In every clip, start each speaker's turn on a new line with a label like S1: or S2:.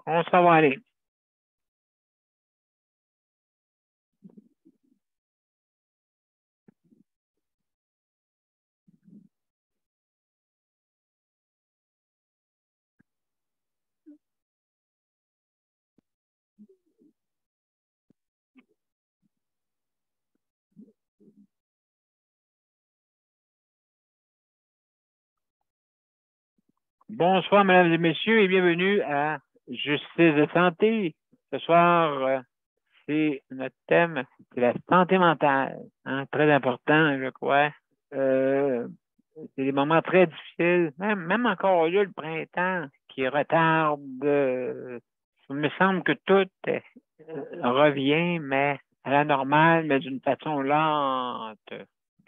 S1: On s'en va aller. Bonsoir, mesdames et messieurs, et bienvenue à Justice de santé. Ce soir, c'est notre thème, c'est la santé mentale. Hein, très important, je crois. C'est des moments très difficiles, même encore là, le printemps qui retarde. Il me semble que tout revient, mais à la normale, mais d'une façon lente.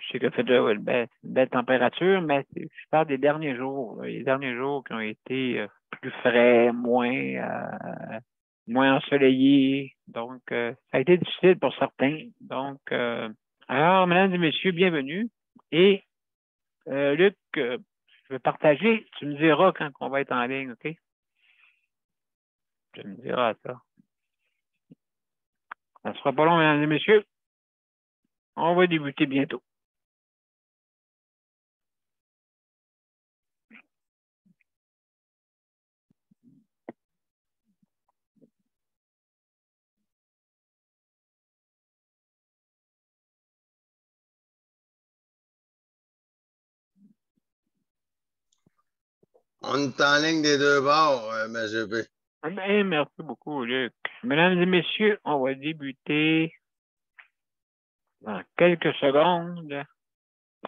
S1: Je sais qu'il fait une belle température, mais je parle des derniers jours, là, les derniers jours qui ont été plus frais, moins ensoleillés. Donc, ça a été difficile pour certains. Donc, alors, mesdames et messieurs, bienvenue. Et Luc, je vais partager. Tu me diras quand on va être en ligne, OK? Tu me diras ça. Ça sera pas long, mesdames et messieurs. On va débuter bientôt.
S2: On est en ligne des deux bords, M. P.
S1: Ben, merci beaucoup, Luc. Mesdames et messieurs, on va débuter dans quelques secondes.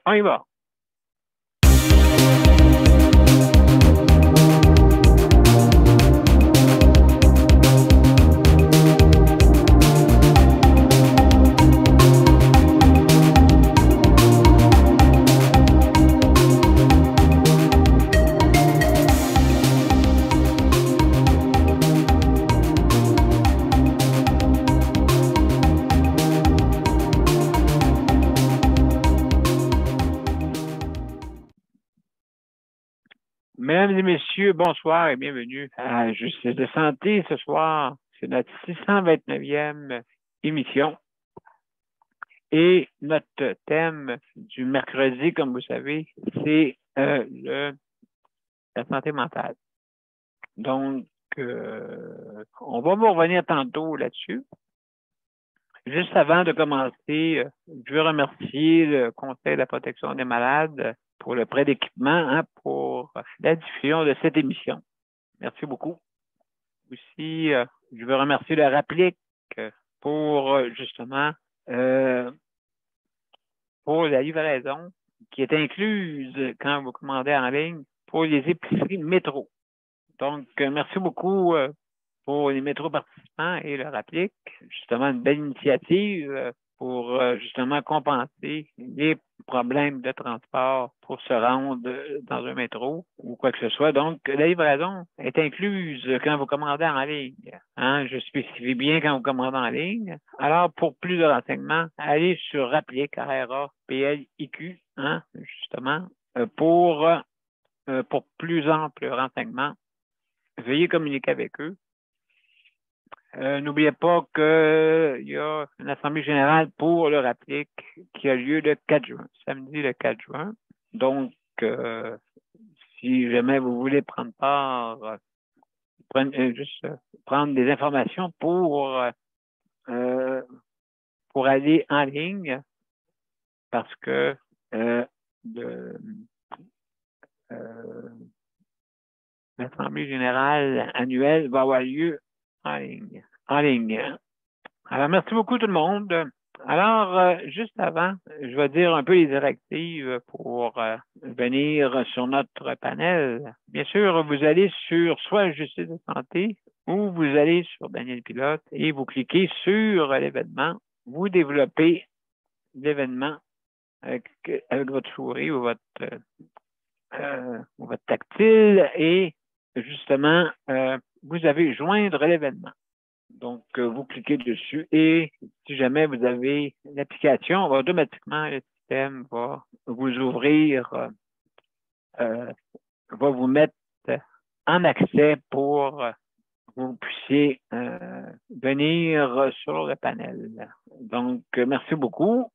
S1: On y va. Mesdames et messieurs, bonsoir et bienvenue à Justice de santé. Ce soir, c'est notre 629e émission. Et notre thème du mercredi, comme vous savez, c'est la santé mentale. Donc, on va vous revenir tantôt là-dessus. Juste avant de commencer, je veux remercier le Conseil de la protection des malades pour le prêt d'équipement, pour la diffusion de cette émission. Merci beaucoup. Aussi, je veux remercier le Rapplique pour justement pour la livraison qui est incluse quand vous commandez en ligne pour les épiceries métro. Donc, merci beaucoup pour les métros participants et leur applique. Justement, une belle initiative pour justement compenser les problèmes de transport pour se rendre dans un métro ou quoi que ce soit. Donc, la livraison est incluse quand vous commandez en ligne. Hein, je spécifie bien quand vous commandez en ligne. Alors, pour plus de renseignements, allez sur Applique, RAPLIQ, hein, justement, pour plus ample renseignement. Veuillez communiquer avec eux. N'oubliez pas qu'il y a une assemblée générale pour le Rapplique qui a lieu le 4 juin, samedi le 4 juin. Donc, si jamais vous voulez prendre part, juste prendre des informations pour aller en ligne, parce que l'assemblée générale annuelle va avoir lieu en ligne. Alors, merci beaucoup tout le monde. Alors, juste avant, je vais dire un peu les directives pour venir sur notre panel. Bien sûr, vous allez sur soit Justice de santé ou vous allez sur Daniel Pilote et vous cliquez sur l'événement. Vous développez l'événement avec votre souris ou votre tactile et justement, vous avez joindre l'événement. Donc, vous cliquez dessus et si jamais vous avez l'application, automatiquement, le système va vous ouvrir va vous mettre en accès pour que vous puissiez venir sur le panel. Donc, merci beaucoup.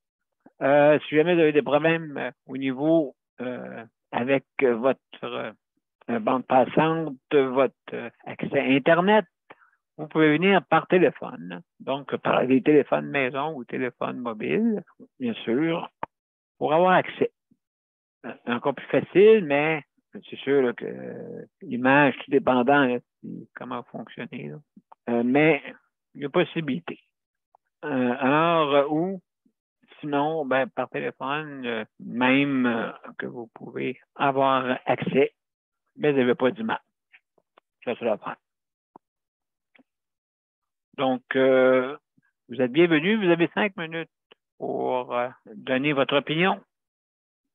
S1: Si jamais vous avez des problèmes au niveau avec votre bande passante, votre accès Internet, vous pouvez venir par téléphone. Donc, par les téléphones maison ou téléphone mobile, bien sûr, pour avoir accès. C'est encore plus facile, mais c'est sûr là, que l'image, tout dépendant de comment fonctionner. Mais il y a possibilité. Ou sinon, ben, par téléphone, même que vous pouvez avoir accès, mais vous n'avez pas d'image. Ça se l'apprend. Donc, vous êtes bienvenus. Vous avez 5 minutes pour donner votre opinion.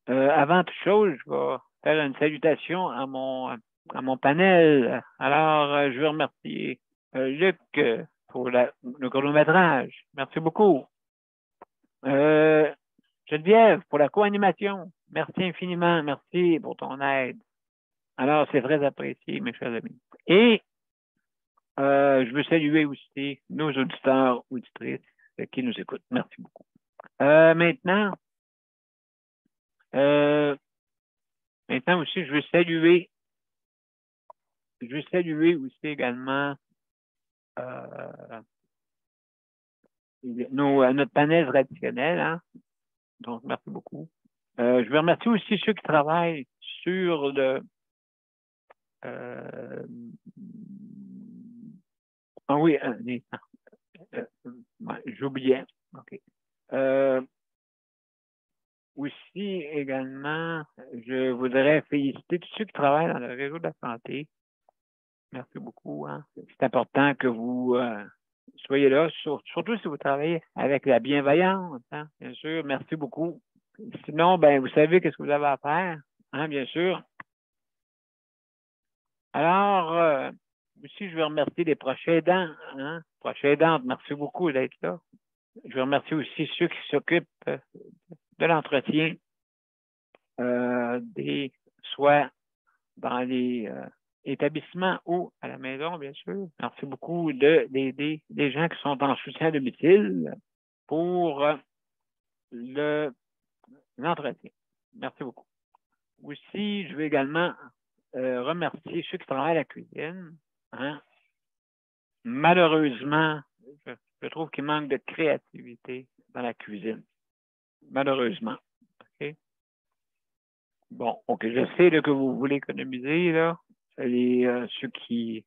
S1: Avant toute chose, je vais faire une salutation à mon panel. Alors, je veux remercier Luc pour le chronométrage. Merci beaucoup. Geneviève pour la co-animation. Merci infiniment. Merci pour ton aide. Alors, c'est très apprécié, mes chers amis. Et je veux saluer aussi nos auditeurs, auditrices qui nous écoutent. Merci beaucoup. Maintenant aussi, je veux saluer aussi également notre panel traditionnel. Hein? Donc, merci beaucoup. Je veux remercier aussi ceux qui travaillent sur le oui, j'oubliais. OK. Aussi, également, je voudrais féliciter tous ceux qui travaillent dans le réseau de la santé. Merci beaucoup. Hein. C'est important que vous soyez là, surtout si vous travaillez avec la bienveillance, hein, bien sûr. Merci beaucoup. Sinon, ben, vous savez qu'est-ce que vous avez à faire, hein, bien sûr. Alors, aussi, je veux remercier les proches aidants. Hein, proches aidantes, merci beaucoup d'être là. Je veux remercier aussi ceux qui s'occupent de l'entretien des soins dans les établissements ou à la maison, bien sûr. Merci beaucoup d'aider les gens qui sont en soutien à domicile pour l'entretien. Merci beaucoup. Aussi, je veux également remercier ceux qui travaillent à la cuisine. Hein. Malheureusement, je trouve qu'il manque de créativité dans la cuisine. Malheureusement. Okay? Bon, OK, je sais là, que vous voulez économiser, là, ceux qui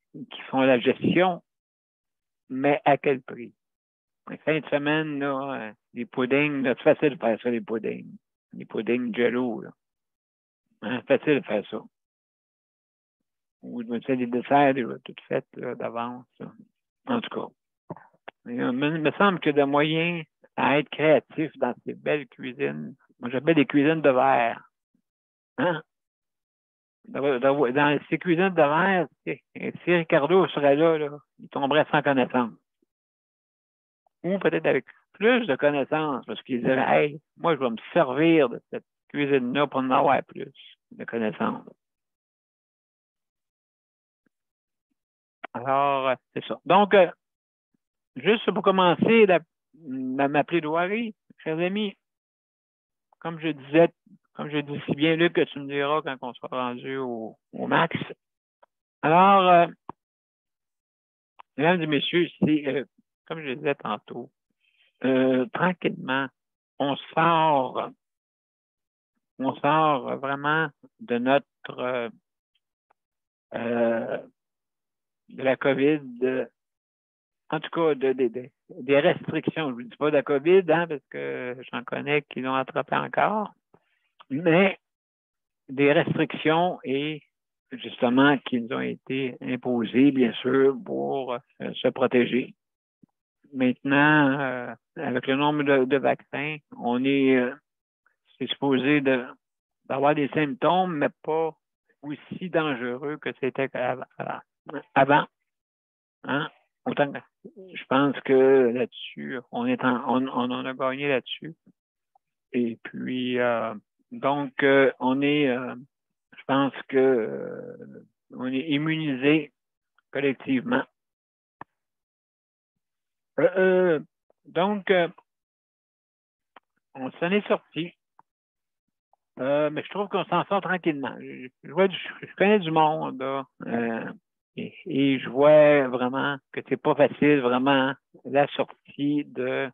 S1: font la gestion, mais à quel prix? La fin de semaine, là, les puddings, c'est facile de faire ça, les puddings. Les puddings Jello, là. Hein, facile de faire ça. Ou des desserts déjà tout faits d'avance. En tout cas. Il me semble qu'il y a des moyens à être créatif dans ces belles cuisines. Moi, j'appelle des cuisines de verre. Hein? Dans ces cuisines de verre, si Ricardo serait là, il tomberait sans connaissance. Ou peut-être avec plus de connaissances, parce qu'il dirait, hey, moi, je vais me servir de cette cuisine-là pour en avoir plus de connaissances. Alors, c'est ça. Donc, juste pour commencer ma plaidoirie, chers amis, comme je dis si bien, Luc, que tu me diras quand on sera rendu au max. Alors, mesdames et messieurs, c'est, comme je disais tantôt, tranquillement, on sort vraiment de notre de la COVID, en tout cas des restrictions. Je ne dis pas de la COVID, hein, parce que j'en connais qui l'ont attrapé encore, mais des restrictions et justement qui nous ont été imposées, bien sûr, pour se protéger. Maintenant, avec le nombre de vaccins, on c'est supposé d'avoir des symptômes, mais pas aussi dangereux que c'était avant. Hein? Autant que je pense que là-dessus, on en a gagné là-dessus. Et puis, donc, je pense que on est immunisé collectivement. Donc, on s'en est sorti. Mais je trouve qu'on s'en sort tranquillement. Je connais du monde, là, et je vois vraiment que c'est pas facile, vraiment, la sortie de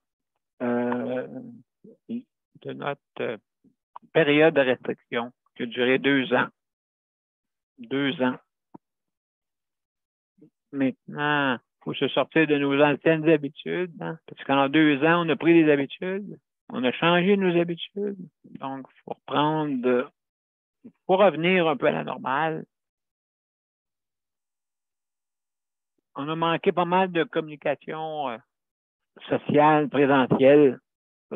S1: notre période de restriction qui a duré 2 ans. 2 ans. Maintenant, il faut se sortir de nos anciennes habitudes, hein, parce qu'en 2 ans, on a pris des habitudes, on a changé nos habitudes. Donc, il faut reprendre, pour revenir un peu à la normale. On a manqué pas mal de communication sociale, présentielle.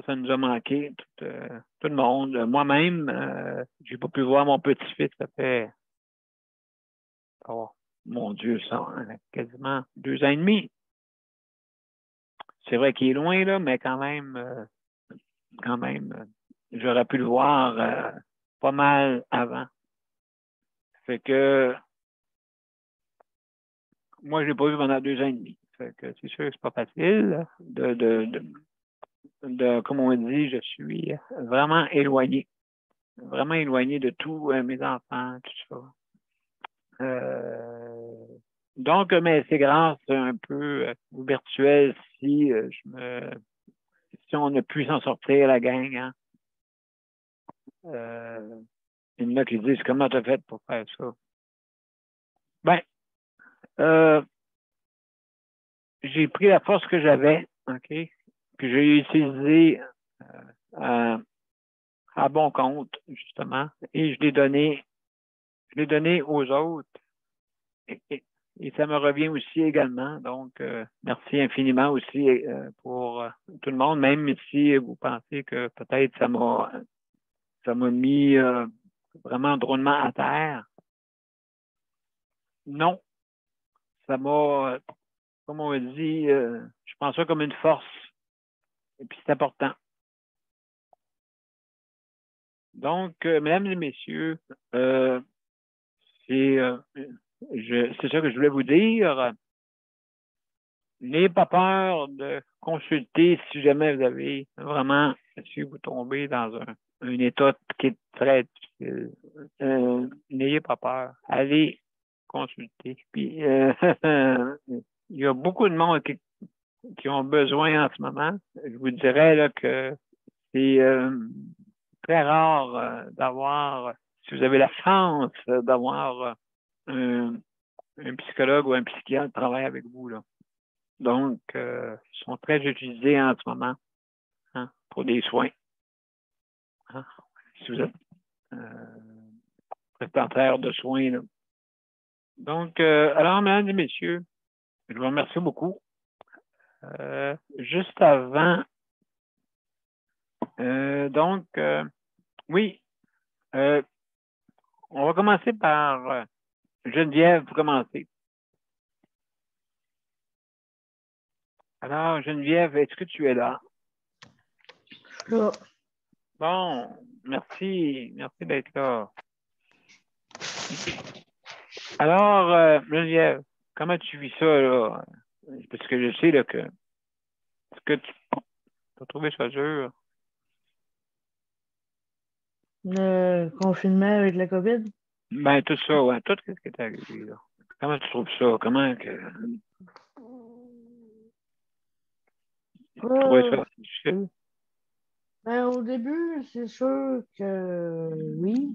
S1: Ça nous a manqué, tout le monde. Moi-même, j'ai pas pu voir mon petit-fils, ça fait, oh, mon Dieu, ça, hein, quasiment 2 ans et demi. C'est vrai qu'il est loin, là, mais quand même, j'aurais pu le voir pas mal avant. Fait que moi, je l'ai pas vu pendant 2 ans et demi. Fait que c'est sûr que c'est pas facile comme on dit, je suis vraiment éloigné de tous mes enfants, tout ça. Donc, mais c'est grâce un peu au virtuel si on a pu s'en sortir, la gang. Hein. Il y en a qui disent comment tu as fait pour faire ça. Ben, j'ai pris la force que j'avais, OK, puis j'ai utilisé à bon compte, justement, et je l'ai donné aux autres. Et ça me revient aussi également. Donc, merci infiniment aussi pour tout le monde, même si vous pensez que peut-être ça m'a mis vraiment drôlement à terre. Non, ça m'a, comme on dit, je pense ça comme une force. Et puis c'est important. Donc, mesdames et messieurs, c'est ça que je voulais vous dire. N'ayez pas peur de consulter si jamais vous avez vraiment, si vous tombez dans un état qui est très difficile. N'ayez pas peur. Allez consulter. Puis, il y a beaucoup de monde qui ont besoin en ce moment. Je vous dirais là, que c'est très rare d'avoir, si vous avez la chance d'avoir un psychologue ou un psychiatre travailler avec vous, là. Donc, ils sont très utilisés en ce moment, hein, pour des soins. Hein, si vous êtes prestataire de soins. Là. Donc, alors, mesdames et messieurs, je vous remercie beaucoup. Juste avant, donc, oui, on va commencer par Geneviève pour commencer. Alors, Geneviève, est-ce que tu es là?
S3: Là.
S1: Bon, merci d'être là. Alors, Geneviève, comment tu vis ça, là? Parce que je sais là, que est-ce que tu as trouvé ça dur?
S3: Le confinement avec la COVID?
S1: Ben, tout ça, ouais, tout ce qui est arrivé, là. Comment tu trouves ça? Comment que tu trouvais ça difficile?
S3: Ben, au début, c'est sûr que oui.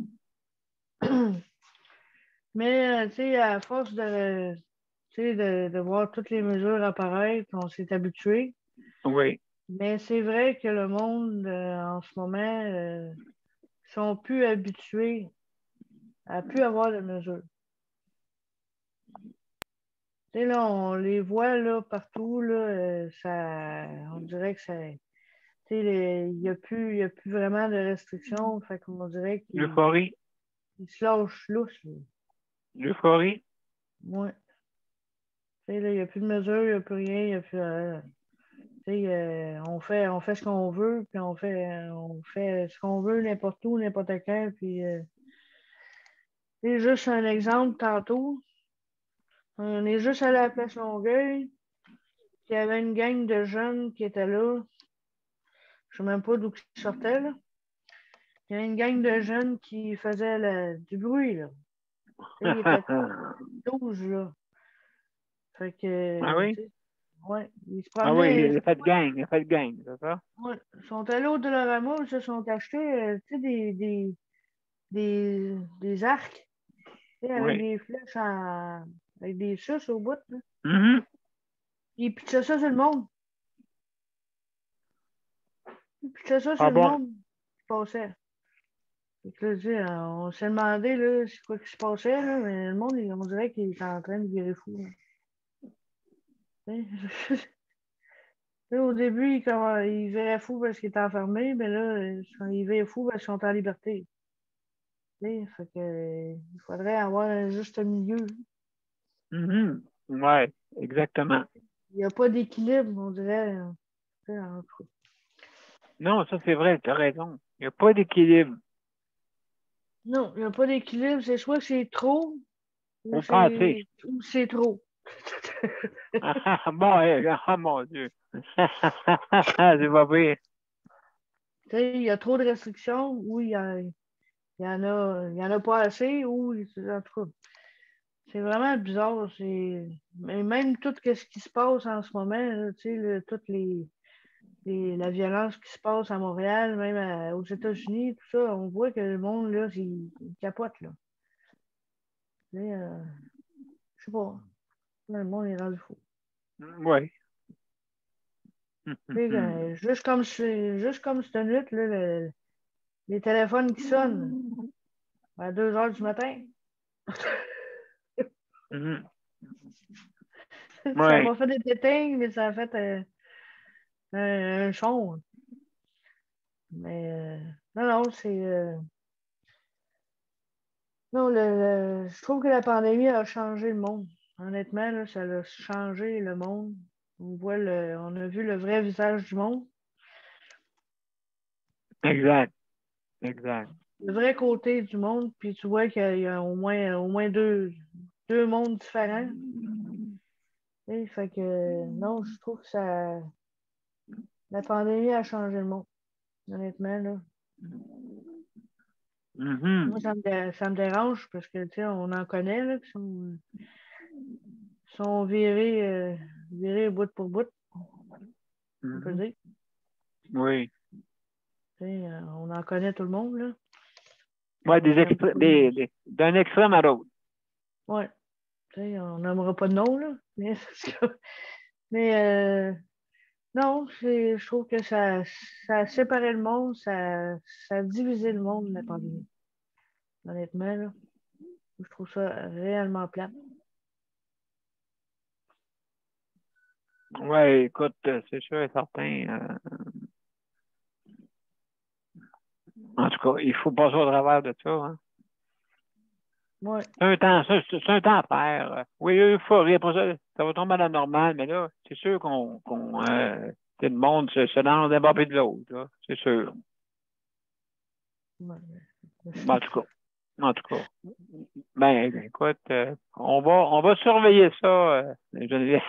S3: Mais, tu sais, à force de voir toutes les mesures apparaître, on s'est habitué.
S1: Oui.
S3: Mais c'est vrai que le monde, en ce moment, sont plus habitués à plus avoir de mesures. Tu sais, là, on les voit là, partout, là, on dirait que ça. Il n'y a plus vraiment de restrictions. Fait qu'on dirait qu'ils
S1: L'euphorie.
S3: se lâchent lousse.
S1: L'euphorie.
S3: Ouais. Tu sais, là, il n'y a plus de mesures, il n'y a plus rien, il n'y a plus. On fait ce qu'on veut, puis on fait ce qu'on veut n'importe où, n'importe quand, puis C'est juste un exemple tantôt. On est juste allé à la place Longueuil. Il y avait une gang de jeunes qui étaient là. Je ne sais même pas d'où ils sortaient, là. Il y avait une gang de jeunes qui faisaient du bruit, là. Il était 12, là. Fait que,
S1: Ah oui?
S3: ouais, ils se
S1: Ah oui,
S3: promenaient.
S1: il a fait de gang, il a fait de gang, c'est ça?
S3: Ouais, ils sont allés au Dollarama, ils se sont achetés tu sais, des arcs, tu sais, avec
S1: Oui.
S3: des flèches avec des suces au bout, là.
S1: Mhm.
S3: Puis ils pitchaient ça sur le monde. Ils pitchaient ça sur
S1: Ah
S3: le
S1: bon?
S3: monde qui passait. Fait que là, tu sais, on s'est demandé là, c'est quoi qui se passait, là, mais le monde, on dirait qu'il était en train de virer fou, là. Tu sais. Là, au début, il virait fou parce qu'il était enfermé, mais là, il virait fou parce qu'ils sont en liberté. Tu sais, fait que, il faudrait avoir un juste milieu.
S1: Mhm. Ouais, exactement.
S3: Il n'y a pas d'équilibre, on dirait. Tu sais, en tout cas.
S1: Non, ça c'est vrai, tu as raison. Il n'y a pas d'équilibre.
S3: Non, il n'y a pas d'équilibre. C'est soit c'est trop
S1: Faut penser.
S3: ou c'est trop.
S1: Bon, oh mon Dieu. C'est pas pire.
S3: Tu sais, il y a trop de restrictions ou il y en a pas assez ou en tout cas. C'est vraiment bizarre. Mais même tout ce qui se passe en ce moment, là, tu sais, toutes la violence qui se passe à Montréal, même aux États-Unis, tout ça, on voit que le monde, là, il capote, là. Tu sais, je sais pas. Le monde est rendu fou.
S1: Oui.
S3: Tu sais, juste comme cette nuit, là, les téléphones qui sonnent à 2 heures du matin.
S1: Mhm.
S3: Ça
S1: Oui.
S3: m'a fait des tétings, mais ça a fait un son. Mais non, non, non, je trouve que la pandémie a changé le monde. Honnêtement, là, ça a changé le monde. On a vu le vrai visage du monde,
S1: Exact. Exact.
S3: le vrai côté du monde, puis tu vois qu'il y a au moins deux mondes différents. Et fait que non, je trouve que la pandémie a changé le monde, honnêtement, là.
S1: Mhm.
S3: Moi, ça me dérange parce que, tu sais, on en connaît, là, qui sont virés bout pour bout, on peut
S1: Mhm.
S3: dire.
S1: Oui.
S3: Tu sais, on en connaît tout le monde, là.
S1: Ouais,
S3: J'aime
S1: d'un extrême à l'autre.
S3: Ouais. Tu sais, on n'aimera pas de nom, là. Mais non, je trouve que ça a séparé le monde, ça a divisé le monde, la pandémie. Honnêtement, là. Je trouve ça réellement plate.
S1: Oui, écoute, c'est sûr et certain. En tout cas, il faut passer au travers de ça. Hein.
S3: Ouais.
S1: C'est un temps à faire. Oui, euphorie, après ça, ça va tomber à la normale, mais là, c'est sûr que le monde se lance d'un bord et de l'autre, là. C'est sûr.
S3: Ouais.
S1: Ben, en tout cas. Ben, écoute, on va surveiller ça, Geneviève.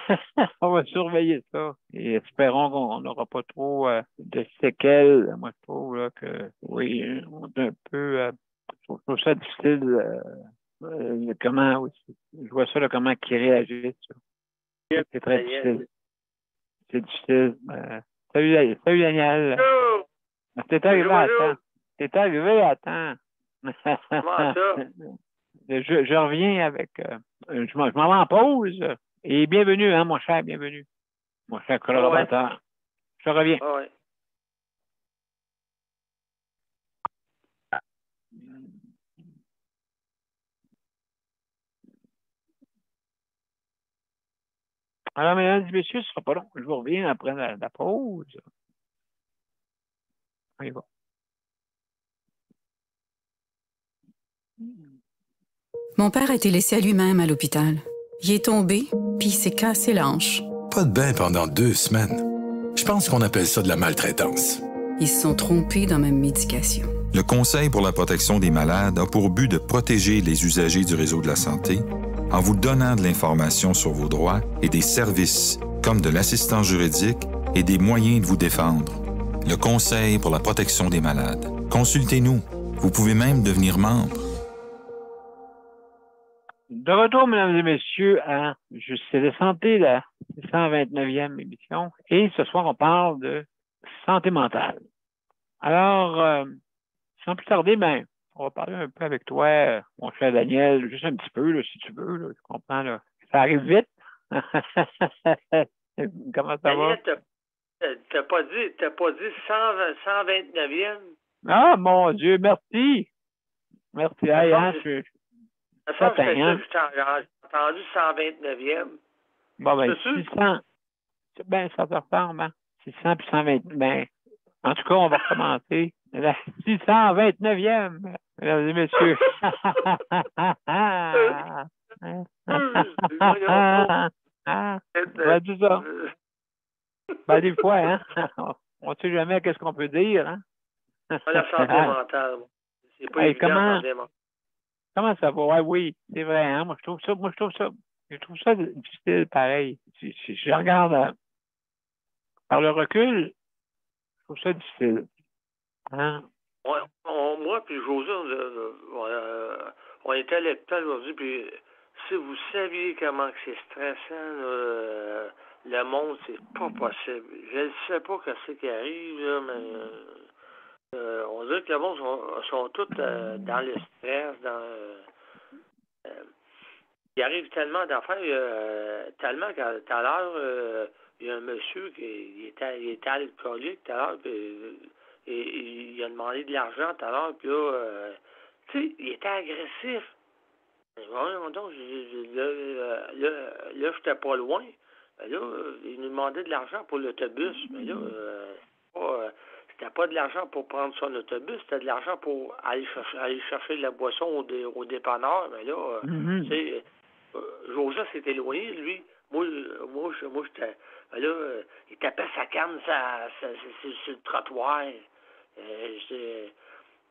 S1: On va surveiller ça. Et espérons qu'on n'aura pas trop de séquelles. Moi, je trouve là, que, oui, on est un peu, je trouve ça difficile. Comment aussi. Je vois ça, là, comment qu'ils réagissent. Ça. C'est très difficile. C'est difficile. Salut Daniel.
S4: Bonjour.
S1: T'es arrivé à temps. T'es arrivé à temps.
S4: Comment ça?
S1: Je reviens avec. Je m'en vais en pause. Et bienvenue, hein, mon cher, bienvenue. Mon cher collaborateur. Je reviens.
S4: Ah ouais.
S1: Alors, mesdames et messieurs, ce sera pas long. Je vous reviens après la pause. On y va.
S5: Mon père a été laissé à lui-même à l'hôpital. Il est tombé, puis il s'est cassé la hanche.
S6: Pas de bain pendant 2 semaines. Je pense qu'on appelle ça de la maltraitance.
S5: Ils se sont trompés dans ma médication.
S6: Le Conseil pour la protection des malades a pour but de protéger les usagers du réseau de la santé en vous donnant de l'information sur vos droits et des services comme de l'assistance juridique et des moyens de vous défendre. Le Conseil pour la protection des malades. Consultez-nous. Vous pouvez même devenir membre.
S1: De retour, mesdames et messieurs, à Justice de santé, la 129e émission. Et ce soir, on parle de santé mentale. Alors, sans plus tarder, on va parler un peu avec toi, mon cher Daniel, juste un petit peu, là, si tu veux. Là, je comprends, là. Ça arrive vite. Comment ça va?
S4: Daniel, t'as pas dit 129e?
S1: Ah, mon Dieu, merci. Merci. Hey, hein,
S4: J'ai entendu 129e.
S1: Bon, ben,
S4: C'est sûr?
S1: 600. Ben, ça te ressemble, hein? 600 puis 120. Ben, en tout cas, on va recommencer. La 629e, mesdames et messieurs. On va dire ça. Ben, des fois, hein? On ne sait jamais qu'est-ce qu'on peut dire, hein?
S4: La santé mentale. C'est pas évident, la santé mentale.
S1: Comment ça va? Ouais, oui, c'est vrai, hein? Je trouve ça difficile, pareil. Si je regarde par le recul, je trouve ça difficile. Hein?
S4: Moi puis José, on était à l'hôpital aujourd'hui, puis si vous saviez comment c'est stressant, le monde, c'est pas possible. Je ne sais pas ce qui arrive, là, mais on dirait que le monde sont tous dans le stress, il arrive tellement d'affaires, tellement qu'à tout à l'heure, il y a un monsieur qui était alcoolique tout à l'heure, et il a demandé de l'argent tout à l'heure, puis là, tu sais, il était agressif. Voyons donc, là, j'étais pas loin. Ben là, il nous demandait de l'argent pour l'autobus, mais là, c'était pas de l'argent pour prendre son autobus, c'était de l'argent pour aller chercher de la boisson au dépanneur, mais là, tu sais, Joseph s'est éloigné, lui. Moi, j'étais. Là, il tapait sa canne sur le trottoir.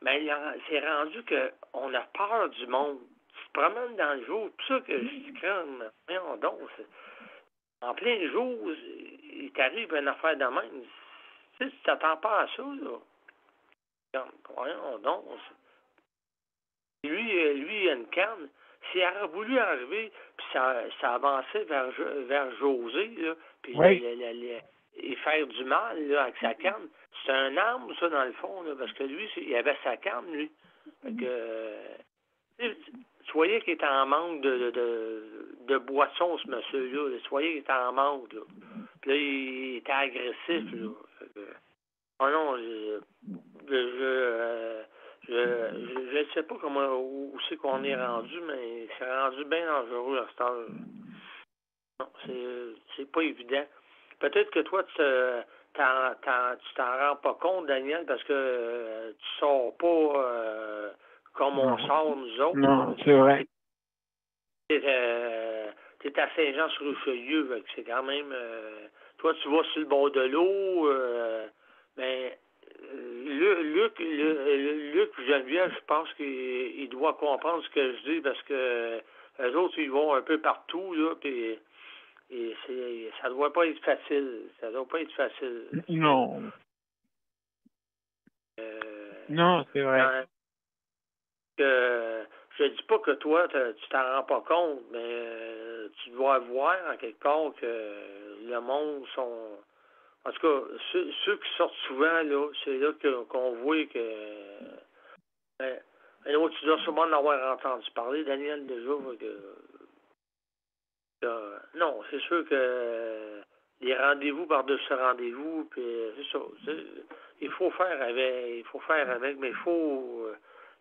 S4: Mais c'est rendu qu'on a peur du monde. Tu te promènes dans le jour, tout ça que je crème. Voyons donc. En plein jour, il t'arrive une affaire de même. Tu sais, tu t'attends pas à ça, là. Voyons donc. Lui, il a une canne. S'il aurait voulu arriver, puis ça avançait vers José, là, puis
S1: oui.
S4: et faire du mal là, avec sa canne, c'est un arme, ça, dans le fond, là, parce que lui, il avait sa canne, lui. Fait que, tu voyais qu'il était en manque de boisson, ce monsieur-là. Tu voyais qu'il était en manque, là. Puis là, il était agressif, là. Fait que, oh non, je ne sais pas où c'est qu'on est rendu, mais c'est rendu bien dangereux à cette heure. Non, c'est pas évident. Peut-être que toi, tu t'en rends pas compte, Daniel, parce que tu sors pas comme on sort, nous autres.
S1: Non, c'est vrai.
S4: T'es à Saint-Jean-sur-Richelieu, c'est quand même... toi, tu vas sur le bord de l'eau, mais... Luc Geneviève, je pense qu'il doit comprendre ce que je dis parce que les autres, ils vont un peu partout, là, puis ça doit pas être facile. Ça doit pas être facile.
S1: Non. Non, c'est vrai.
S4: Je dis pas que toi, tu t'en rends pas compte, mais tu dois voir en quelque part que le monde sont... En tout cas, ceux qui sortent souvent, là, c'est là qu'on voit que... Mais tu dois sûrement en avoir entendu parler, Daniel, déjà. Non, c'est sûr que les rendez-vous par-dessus rendez-vous, puis c'est ça. Il faut faire avec, mais il faut...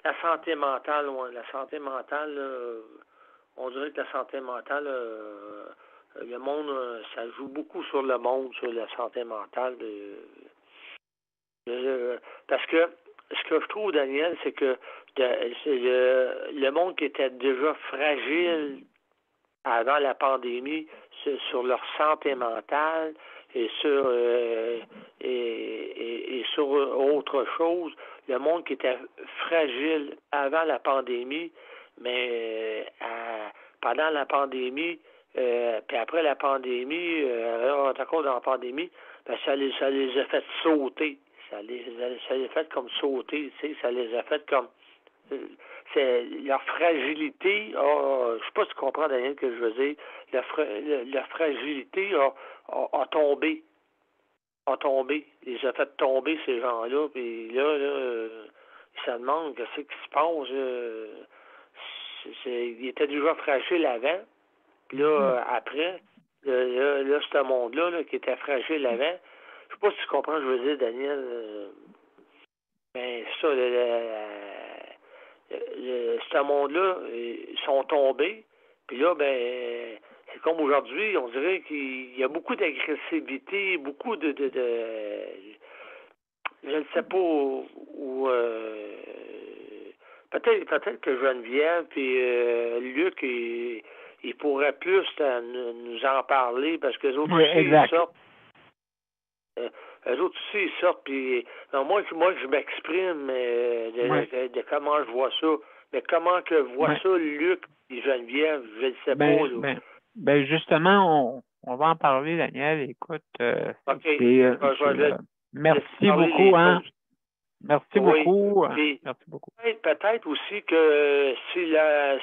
S4: la santé mentale, la santé mentale, on dirait que la santé mentale... le monde, ça joue beaucoup sur le monde, sur la santé mentale. Parce que ce que je trouve, Daniel, c'est que c'est le monde qui était déjà fragile avant la pandémie sur leur santé mentale et sur autre chose. Le monde qui était fragile avant la pandémie, mais pendant la pandémie, puis après la pandémie, encore dans la pandémie, ben, ça les a fait sauter. Ça les a fait comme sauter, tu sais, ça les a fait comme... c'est leur fragilité, je sais pas si tu comprends, Daniel, que je veux dire, la fragilité a tombé. A tombé. Ils ont fait tomber, ces gens-là, puis là, ils se demandent qu'est-ce qui se passe. Ils étaient déjà fragiles avant, puis là, après, là, ce monde-là là, qui était fragile avant, je sais pas si tu comprends ce que je veux dire, Daniel, mais ça, ce monde-là, ils sont tombés. Puis là, ben, c'est comme aujourd'hui, on dirait qu'il y a beaucoup d'agressivité, beaucoup de je ne sais pas où peut-être que Geneviève et Luc, ils pourraient plus nous en parler parce que les autres aussi, ils sortent. Les autres aussi, ils sortent, puis moi, je m'exprime de comment je vois ça. Mais comment que voit ça Luc et Geneviève, je ne sais pas.
S1: Ben justement, on va en parler, Daniel. Écoute, merci beaucoup, hein. Merci beaucoup. Merci beaucoup.
S4: Peut-être aussi que si la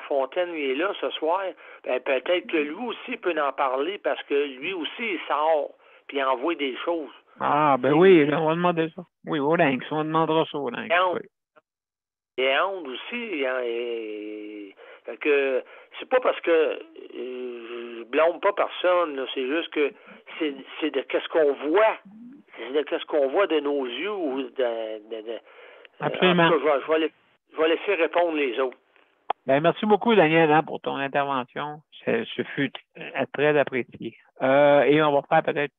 S4: Fontaine est là ce soir, ben peut-être que lui aussi peut en parler parce que lui aussi il sort puis il envoie des choses.
S1: Ah ben oui, on va demander ça. Oui, au Lynx, on demandera ça au Lynx.
S4: Et Hound aussi, fait que c'est pas parce que je blâme pas personne, là, c'est juste que c'est de qu'est-ce qu'on voit. C'est de qu'est-ce qu'on voit de nos yeux ou
S1: Absolument.
S4: En tout cas, je vais laisser répondre les autres.
S1: Ben, merci beaucoup, Daniel, hein, pour ton intervention. Ce fut très apprécié. Et on va faire peut-être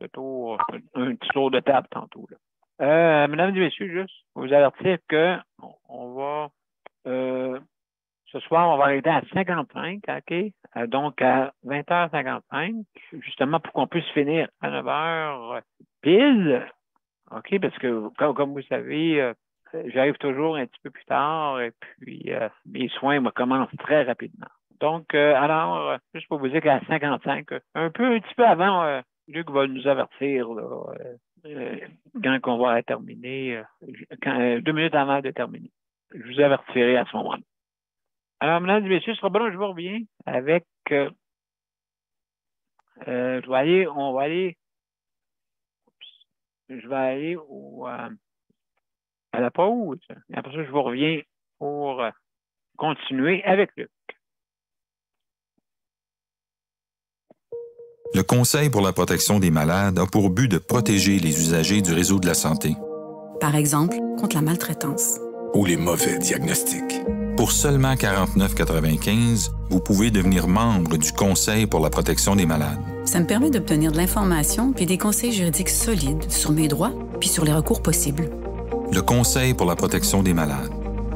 S1: un petit tour de table tantôt. Là. Mesdames et messieurs, juste vous avertir que on va ce soir, on va arrêter à 55, OK? Donc à 20h55, justement pour qu'on puisse finir à 9h pile. OK, parce que comme vous savez, j'arrive toujours un petit peu plus tard et puis mes soins me commencent très rapidement. Donc, alors, juste pour vous dire qu'à 55, un petit peu avant, Luc va nous avertir là, quand on va terminer, 2 minutes avant de terminer. Je vous avertirai à ce moment-là. Alors, mesdames et messieurs, ce sera bon, je vous reviens avec je vais aller à la pause. Et après ça, je vous reviens pour continuer avec Luc.
S6: Le Conseil pour la protection des malades a pour but de protéger les usagers du réseau de la santé.
S5: Par exemple, contre la maltraitance.
S7: Ou les mauvais diagnostics.
S6: Pour seulement 49,95 $, vous pouvez devenir membre du Conseil pour la protection des malades.
S5: Ça me permet d'obtenir de l'information puis des conseils juridiques solides sur mes droits puis sur les recours possibles.
S6: Le Conseil pour la protection des malades.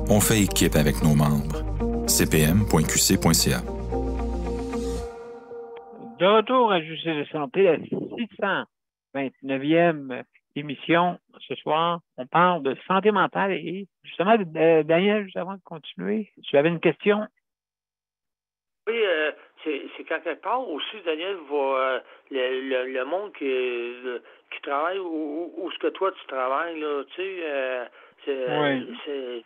S6: On fait équipe avec nos membres. cpm.qc.ca.
S1: De retour à Justice de santé, la 629e émission. Ce soir, on parle de santé mentale et justement, Daniel, juste avant de continuer, tu avais une question?
S4: Oui, c'est quelque part aussi, Daniel, le monde qui travaille où ce que toi tu travailles, là, tu sais,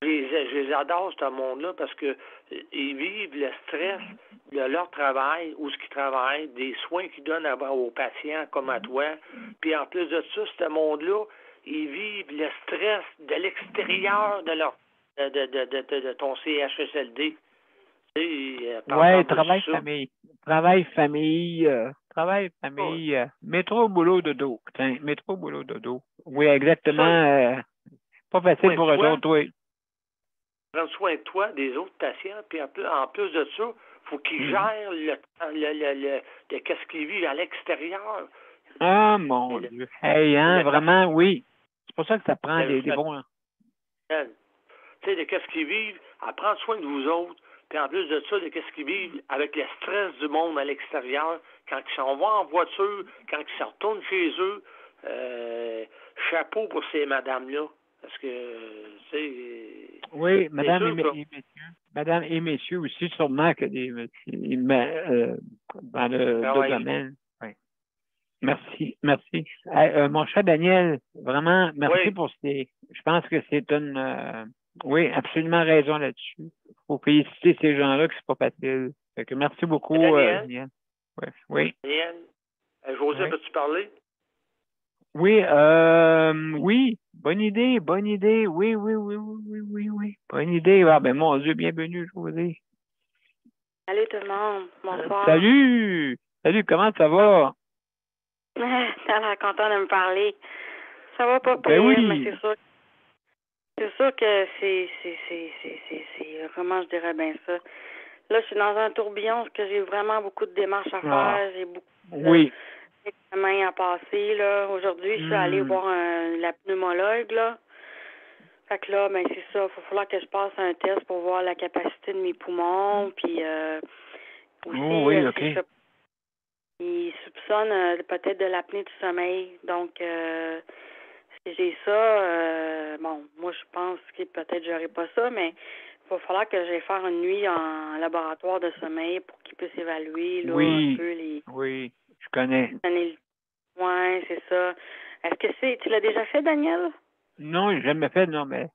S4: je les adore, ce monde-là, parce que ils vivent le stress de leur travail, où ce qu'ils travaillent, des soins qu'ils donnent aux patients comme à toi. Puis en plus de ça, ce monde-là, ils vivent le stress de l'extérieur de leur de ton CHSLD.
S1: Oui, travail, famille, métro, boulot, dodo. Métro, boulot, dodo. Oui, exactement. Pas facile pour eux autres, oui.
S4: Prendre soin de toi, des autres patients, puis en plus de ça, il faut qu'ils gèrent de qu'est-ce qu'ils vivent à l'extérieur.
S1: Ah, mon Dieu. Hey, hein, vraiment, oui. C'est pour ça que ça prend des bons...
S4: Tu sais, de qu'est-ce qu'ils vivent à prendre soin de vous autres. Puis en plus de ça, de qu'est-ce qu'ils vivent avec le stress du monde à l'extérieur, quand ils s'en vont en voiture, quand ils se retournent chez eux, chapeau pour ces madames-là. Parce que,
S1: oui, madame et,
S4: sûr que...
S1: et messieurs. Madame et messieurs aussi, sûrement que des dans le domaine. Oui. Merci, merci. Mon cher Daniel, vraiment, merci pour ces. Je pense que c'est une. Oui, absolument raison là-dessus. Il faut féliciter ces gens-là que c'est pas facile. Fait que merci beaucoup, Daniel. Oui.
S4: Daniel, José, peux-tu parler?
S1: Oui, oui, bonne idée. Oui. Bonne idée. Ah, ben, mon Dieu, bienvenue, José.
S8: Salut tout le monde. Bonsoir.
S1: Salut, comment ça va?
S8: T'as l'air content de me parler. Ça va pas
S1: pire,
S8: mais c'est sûr que c'est comment je dirais bien ça. Là, je suis dans un tourbillon parce que j'ai vraiment beaucoup de démarches à faire. J'ai beaucoup d'examens à passer, là. Aujourd'hui, je suis allée voir la pneumologue, là. Fait que là, ben c'est ça. Il va falloir que je passe un test pour voir la capacité de mes poumons. Puis aussi, il soupçonne peut-être de l'apnée du sommeil. Donc, si j'ai ça, bon, moi, je pense que peut-être j'aurai pas ça, mais il va falloir que j'aille faire une nuit en laboratoire de sommeil pour qu'il puisse évaluer là, un peu les...
S1: Oui, je connais.
S8: Oui, c'est ça. Est-ce que tu l'as déjà fait, Daniel?
S1: Non, j'ai jamais fait, non, mais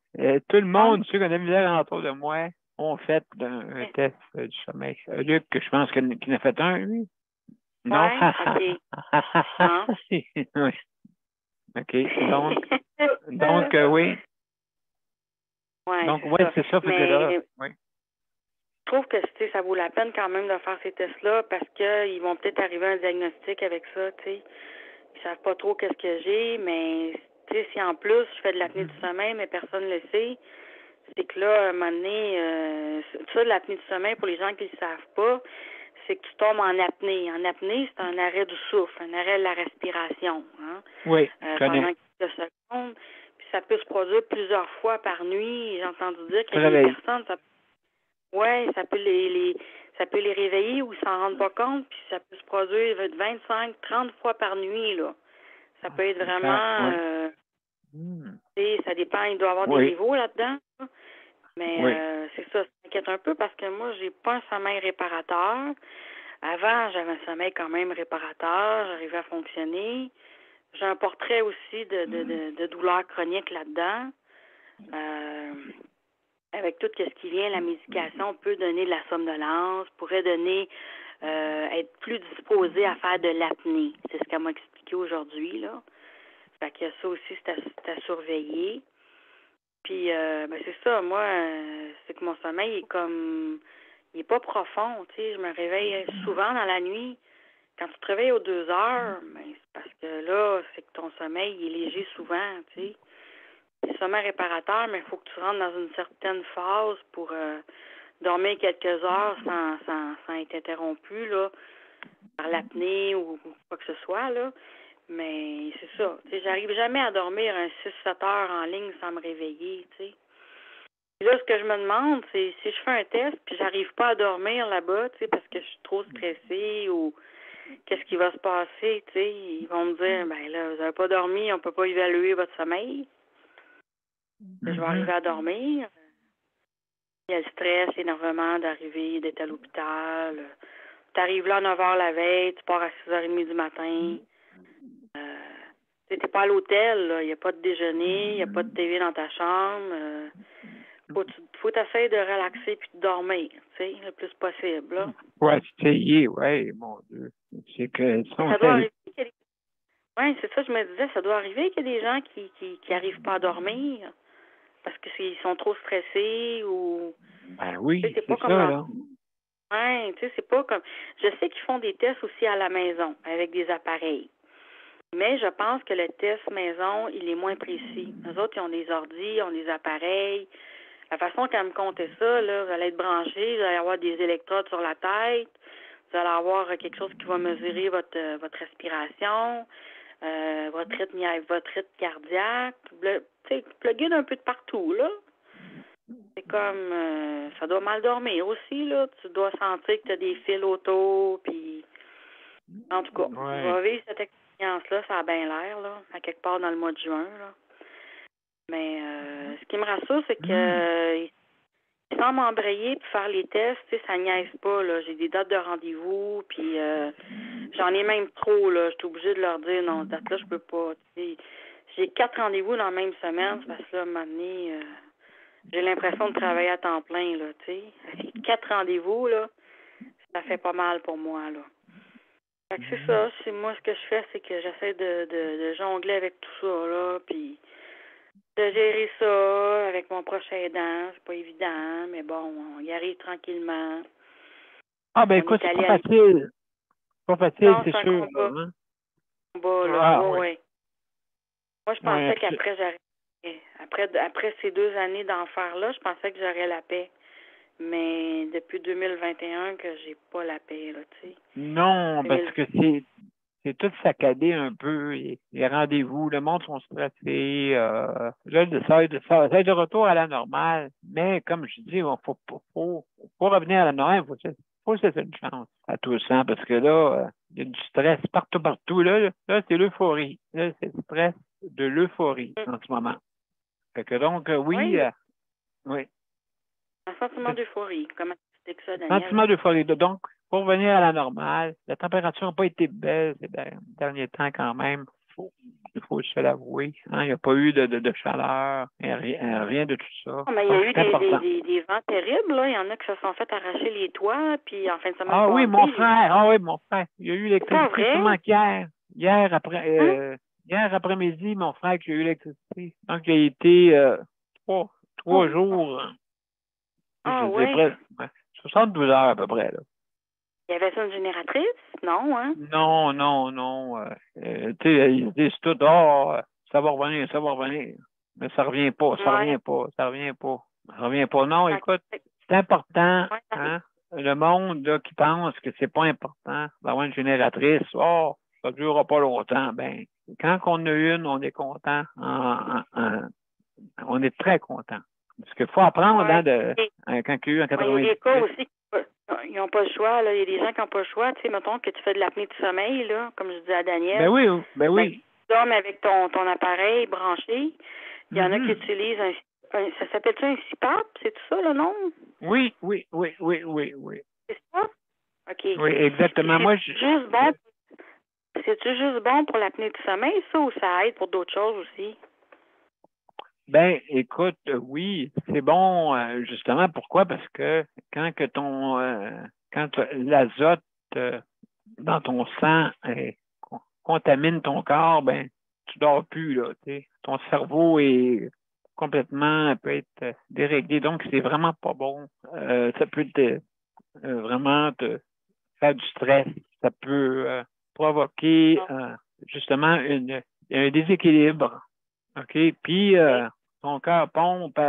S1: tout le monde, ceux qui ont mis autour de moi, ont fait un test du sommeil. Luc, je pense qu'il en a fait un, lui. Non?
S8: OK.
S1: Oui. OK. Donc oui.
S8: Ouais,
S1: donc, oui, c'est ça.
S8: Mais
S1: oui.
S8: Je trouve que ça vaut la peine quand même de faire ces tests-là parce qu'ils vont peut-être arriver à un diagnostic avec ça, tu sais. Ils savent pas trop qu'est-ce que j'ai, mais tu sais, si en plus je fais de l'apnée du sommeil, mais personne ne le sait, c'est que là, à un moment donné, ça, l'apnée du sommeil, pour les gens qui ne le savent pas, c'est que tu tombes en apnée. En apnée, c'est un arrêt du souffle, un arrêt de la respiration. Hein?
S1: Oui,
S8: pendant quelques secondes. Puis ça peut se produire plusieurs fois par nuit. J'ai entendu dire qu'il y a des personnes, ça peut les réveiller ou ils s'en rendent pas compte, puis ça peut se produire 25, 30 fois par nuit, là. Ça peut être vraiment... ça dépend, il doit y avoir des niveaux là-dedans. Là. Mais c'est ça m'inquiète un peu parce que moi, j'ai pas un sommeil réparateur. Avant, j'avais un sommeil quand même réparateur, j'arrivais à fonctionner. J'ai un portrait aussi de douleurs chroniques là-dedans. Avec tout ce qui vient, la médication peut donner de la somnolence, pourrait donner, être plus disposé à faire de l'apnée. C'est ce qu'elle m'a expliqué aujourd'hui, là. Fait qu'il y a ça aussi, c'est à surveiller. Puis, c'est ça, moi, c'est que mon sommeil il est pas profond, tu sais. Je me réveille souvent dans la nuit. Quand tu te réveilles aux 2 heures, c'est parce que là, c'est que ton sommeil il est léger souvent, tu sais. C'est sommeil réparateur, mais il faut que tu rentres dans une certaine phase pour dormir quelques heures sans être interrompu, là, par l'apnée ou quoi que ce soit, là. Mais c'est ça. Tu sais, j'arrive jamais à dormir un 6-7 heures en ligne sans me réveiller, tu sais. Puis là, ce que je me demande, c'est si je fais un test puis j'arrive pas à dormir là-bas, tu sais, parce que je suis trop stressée ou qu'est-ce qui va se passer, tu sais. Ils vont me dire, ben là, vous n'avez pas dormi, on peut pas évaluer votre sommeil. Je vais arriver à dormir. Il y a le stress, l'énervement d'arriver, d'être à l'hôpital. Tu arrives là à 9 h la veille, tu pars à 6h30 du matin. Tu n'es pas à l'hôtel, il n'y a pas de déjeuner, il n'y a pas de TV dans ta chambre. Faut t'essayer de relaxer puis de dormir, tu sais, le plus possible. Là.
S1: Ouais, essayer, ouais, mon Dieu. C'est que
S8: ça doit arriver. Oui, c'est ça, je me disais, ça doit arriver qu'il y a des gens qui arrivent pas à dormir parce qu'ils sont trop stressés ou.
S1: Ben oui, c'est
S8: pas
S1: ça,
S8: comme
S1: là.
S8: Oui, tu sais, c'est pas comme. Je sais qu'ils font des tests aussi à la maison avec des appareils. Mais je pense que le test maison, il est moins précis. Eux autres, ils ont des ordis, ils ont des appareils. La façon qu'elle me comptait ça, là, vous allez être branché, vous allez avoir des électrodes sur la tête, vous allez avoir quelque chose qui va mesurer votre respiration, votre rythme cardiaque, tu sais, plug-in un peu de partout, là. C'est comme, ça doit mal dormir aussi, là. Tu dois sentir que tu as des fils autour, puis... En tout cas, je vais vivre cette expérience-là, ça a bien l'air, là, à quelque part dans le mois de juin, là. Mais ce qui me rassure, c'est que il semble embrayer pour faire les tests, tu sais, ça niaise pas, là. J'ai des dates de rendez-vous, puis j'en ai même trop, là. Je suis obligée de leur dire, non, cette date-là, je peux pas, tu sais. J'ai 4 rendez-vous dans la même semaine, parce que là, à un moment donné, j'ai l'impression de travailler à temps plein, là, tu sais. Ça fait 4 rendez-vous, là, ça fait pas mal pour moi, là. Fait que c'est ça. Moi, ce que je fais, c'est que j'essaie de jongler avec tout ça, là, puis de gérer ça avec mon prochain aidant. C'est pas évident, mais bon, on y arrive tranquillement.
S1: Ah, ben écoute, c'est pas facile. Pas facile,
S8: non,
S1: c'est sûr.
S8: Combat,
S1: hein?
S8: combat, là.
S1: Ah,
S8: oui. Moi, je pensais qu'après, après ces 2 années d'enfer-là, je pensais que j'aurais la paix. Mais depuis 2021 que j'ai pas la paix, là, tu sais.
S1: Non, parce que c'est tout saccadé un peu, les rendez-vous, le monde sont stressés, ça est de retour à la normale, mais comme je dis, il faut revenir à la normale, faut se laisser une chance à tous, hein, parce que là, il y a du stress partout, là c'est l'euphorie, là, c'est le stress de l'euphorie en ce moment. Fait que donc, oui.
S8: Un sentiment d'euphorie, comment tu expliques ça, Daniel?
S1: Sentiment d'euphorie, donc, pour revenir à la normale, la température n'a pas été belle ces derniers temps quand même. Il faut se l'avouer. Hein? Il n'y a pas eu de chaleur, rien de tout ça.
S8: Non, mais il y a eu des vents terribles, là. Il y en a qui se sont fait arracher les toits, puis en fin de semaine.
S1: Ah oui, mon frère. Il y a eu l'électricité seulement qu'hier. Hier après-midi, mon frère qui a eu l'électricité. Donc, il a été 3 jours.
S8: Ah oui?
S1: 72 heures à peu près, là.
S8: Il y avait ça une génératrice? Non, hein?
S1: Non. Tu sais, ils disent tout, ça va revenir. Mais ça revient pas. Non, écoute, c'est important, hein? Le monde, là, qui pense que c'est pas important d'avoir une génératrice, ça durera pas longtemps. Ben, quand on a une, on est content. On est très content. Parce qu'il faut apprendre, hein, quand il y a eu en 98.
S8: Il y a des cas aussi, ils n'ont pas le choix, là. Il y a des gens qui n'ont pas le choix. Tu sais, mettons que tu fais de l'apnée du sommeil, là, comme je disais à Daniel.
S1: Ben oui.
S8: Tu dormes avec ton appareil branché. Il y en a qui utilisent ça s'appelle-tu un CPAP? C'est tout ça, le nom?
S1: Oui.
S8: C'est ça? OK.
S1: Oui, exactement.
S8: C'est-tu juste bon pour l'apnée du sommeil, ça, ou ça aide pour d'autres choses aussi?
S1: Ben, écoute, oui, c'est bon, justement. Pourquoi? Parce que quand l'azote dans ton sang contamine ton corps, ben, tu dors plus, là, tu sais. Ton cerveau est peut être déréglé, donc c'est vraiment pas bon. Ça peut vraiment te faire du stress. Ça peut provoquer justement un déséquilibre. OK? Puis ton cœur pompe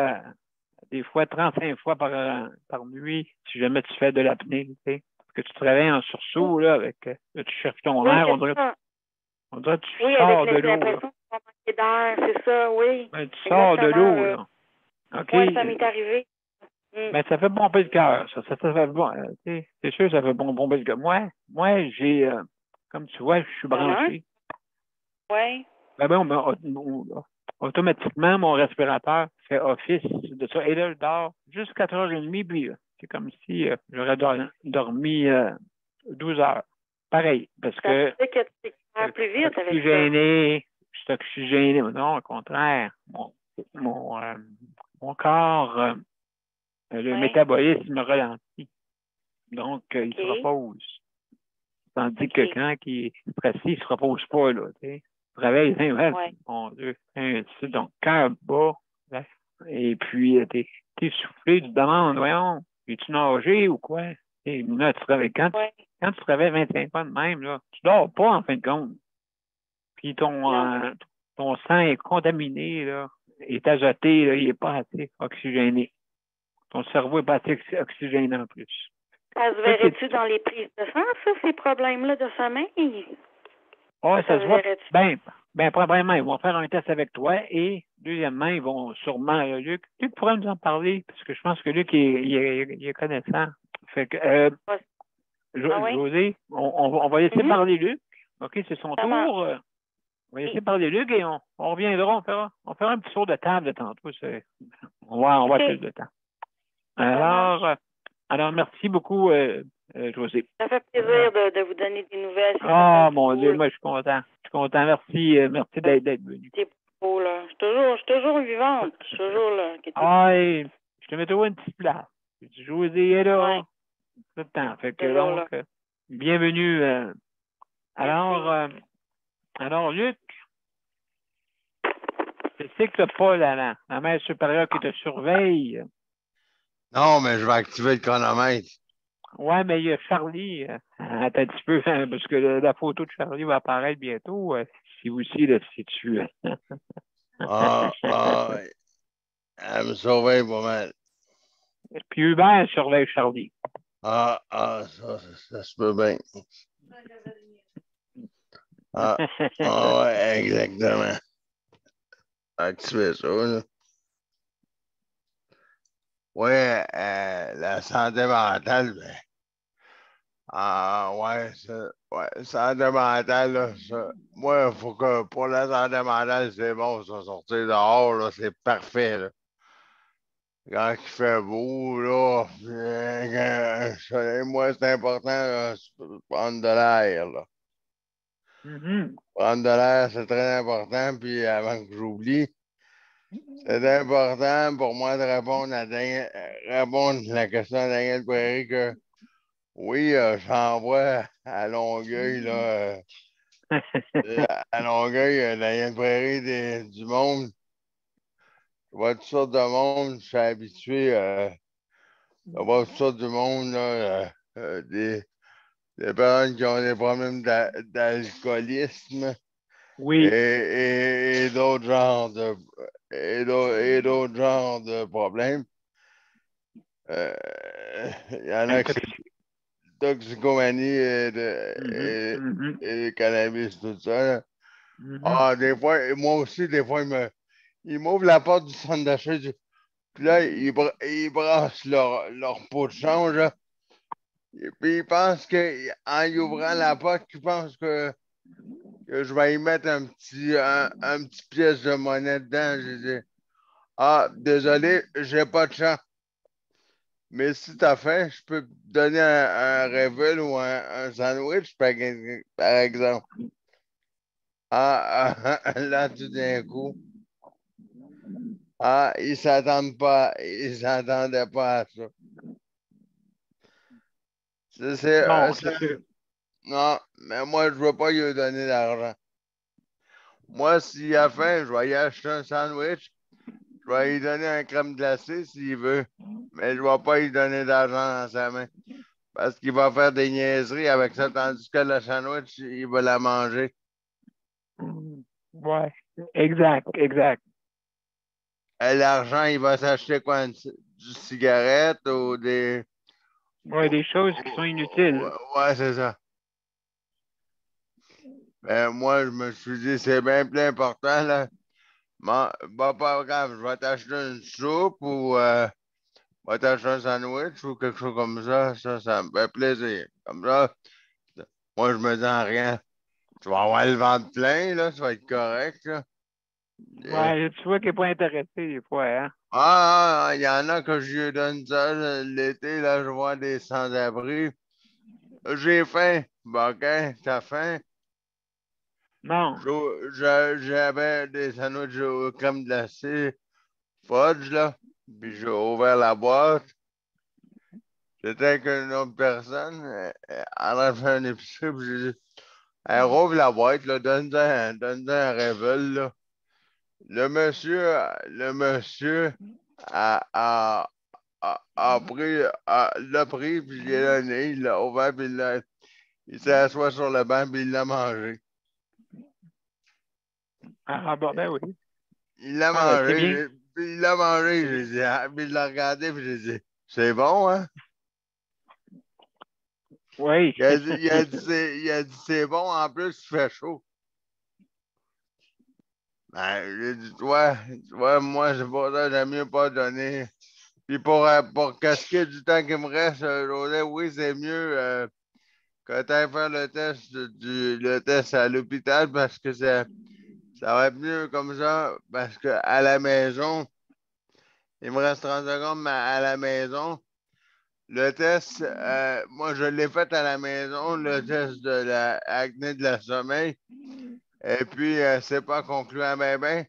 S1: des fois 35 fois par nuit si jamais tu fais de l'apnée. Tu sais? Parce que tu te réveilles en sursaut, là, avec là, tu cherches ton air, on dirait que tu sors de l'eau.
S8: C'est ça, oui.
S1: Ben, tu sors de l'eau, là. OK?
S8: Oui, ça m'est arrivé.
S1: Ben, ça fait bomber le cœur, ça fait bon. C'est sûr, ça fait bomber le cœur. Moi, j'ai, comme tu vois, je suis branché.
S8: Oui.
S1: Automatiquement, mon respirateur fait office de ça. Et là, je dors juste 4h30, puis c'est comme si j'aurais dormi 12 heures. Pareil, parce que
S8: tu perds plus vite avec
S1: je suis oxygéné. Non, au contraire. Mon corps, le métabolisme me ralentit. Donc, il se repose. Tandis que quand il est stressé, il ne se repose pas, là, tu sais. Il travaille, mon Dieu, donc, cœur bas, là, et puis, t'es soufflé, tu te demandes, voyons, es-tu nagé ou quoi? Et là, quand tu travailles 25 ans de même, là, tu dors pas, en fin de compte. Puis ton sang est contaminé, là, est azoté, là, il n'est pas assez oxygéné. Ton cerveau n'est pas assez oxygéné en plus.
S8: Ça se verrait-tu dans les prises de sang, ça, ces problèmes-là de sommeil?
S1: Ça se voit. Ben, probablement, ils vont faire un test avec toi et deuxièmement, ils vont sûrement, Luc pourrait nous en parler, parce que je pense que Luc, il est connaissant. Fait que,
S8: oui?
S1: José, on va laisser parler Luc. OK, c'est son tour. On va laisser parler Luc et on reviendra, on fera un petit tour de table de tantôt. On va avoir plus de temps. Alors, merci beaucoup, José.
S8: Ça fait plaisir de vous donner des nouvelles.
S1: Ah, mon Dieu, moi, je suis content. Merci d'être venu.
S8: C'est beau, là. Je suis toujours vivante. Je suis toujours là.
S1: Ah, je te mets toujours une petite place. José est là. Tout le temps. Fait que, donc, bienvenue. Alors, Luc, je sais que tu n'as pas la mère supérieure qui te surveille.
S2: Non, mais je vais activer le chronomètre.
S1: Ouais, mais il y a Charlie. Attends un petit peu, parce que la photo de Charlie va apparaître bientôt. Si aussi, là, si tu...
S2: elle me surveille pas mal.
S1: Puis Hubert surveille Charlie.
S2: Ça se peut bien. Ouais, exactement. Activer ça, là. Ouais, la santé mentale, santé mentale, là, moi, il faut que pour la santé mentale, c'est bon, ça, sortir dehors, là, c'est parfait, là. Quand il fait beau, là, le soleil, moi, c'est important, là, prendre de l'air, là. Prendre de l'air, c'est très important, puis avant que j'oublie, c'est important pour moi de répondre à la question de Daniel Prairie que oui, j'envoie à Longueuil, là, à Longueuil, Daniel Prairie du monde. Je vois toutes sortes de monde, je suis habitué à voir toutes sortes de monde, là, des personnes qui ont des problèmes d'alcoolisme.
S1: Oui.
S2: Et d'autres genres de problèmes. Il y en a qui toxicomanie et cannabis, tout ça. Des fois, moi aussi, des fois, ils m'ouvrent la porte du centre d'achat. Puis là, ils brassent leur pot de change. Là. Et puis ils pensent qu'en y ouvrant la porte, ils pensent que je vais y mettre un petit pièce de monnaie dedans. Je dis, désolé, j'ai pas de champ. Mais si tu as faim, je peux te donner un Revel ou un sandwich, par exemple. Là, tout d'un coup. Ils s'attendaient pas à ça. Non, mais moi, je ne veux pas lui donner d'argent. Moi, s'il a faim, je vais y acheter un sandwich. Je vais lui donner un crème glacée s'il veut. Mais je ne vais pas lui donner d'argent dans sa main. Parce qu'il va faire des niaiseries avec ça, tandis que le sandwich, il va la manger.
S1: Ouais, exact.
S2: L'argent, il va s'acheter quoi? Du cigarette ou des...
S1: Ouais, des choses qui sont inutiles.
S2: Ouais, c'est ça. Ben, moi, je me suis dit, c'est bien plus important, là. Pas grave, je vais t'acheter une soupe ou je vais t'acheter un sandwich ou quelque chose comme ça. Ça me fait plaisir. Comme ça, moi, je me dis en rien. Tu vas avoir le ventre plein, là, ça va être correct, là.
S1: Ouais, tu vois qu'il n'est pas intéressé des fois, hein?
S2: Il y en a que je lui donne ça l'été, là, je vois des sans-abri. J'ai faim. Bon, OK, t'as faim?
S1: Non.
S2: J'avais des sandwichs au crème glacée, fudge, là. Puis j'ai ouvert la boîte. J'étais avec une autre personne. En train de faire une épicerie, puis j'ai dit, elle rouvre la boîte, là, donne-en un Revel, là. Le monsieur a pris, l'a pris, puis il l'a donné, il l'a ouvert, puis il s'est assis sur le banc, puis il l'a mangé.
S1: Ben oui.
S2: Il l'a mangé, puis il l'a mangé, j'ai dit, puis il l'a regardé, puis j'ai dit, c'est bon, hein?
S1: Oui.
S2: Il a dit, c'est bon, en plus, il fait chaud. Ben, j'ai dit, moi, c'est pour ça que j'aime mieux pas donner. Puis pour casquer du temps qui me reste, José, oui, c'est mieux que tu ailles faire le test à l'hôpital parce que ça va être mieux comme ça. Parce qu'à la maison, il me reste 30 secondes, mais à la maison, le test, moi, je l'ai fait à la maison, le test de l'acné de la sommeil. Et puis, c'est pas concluant bien.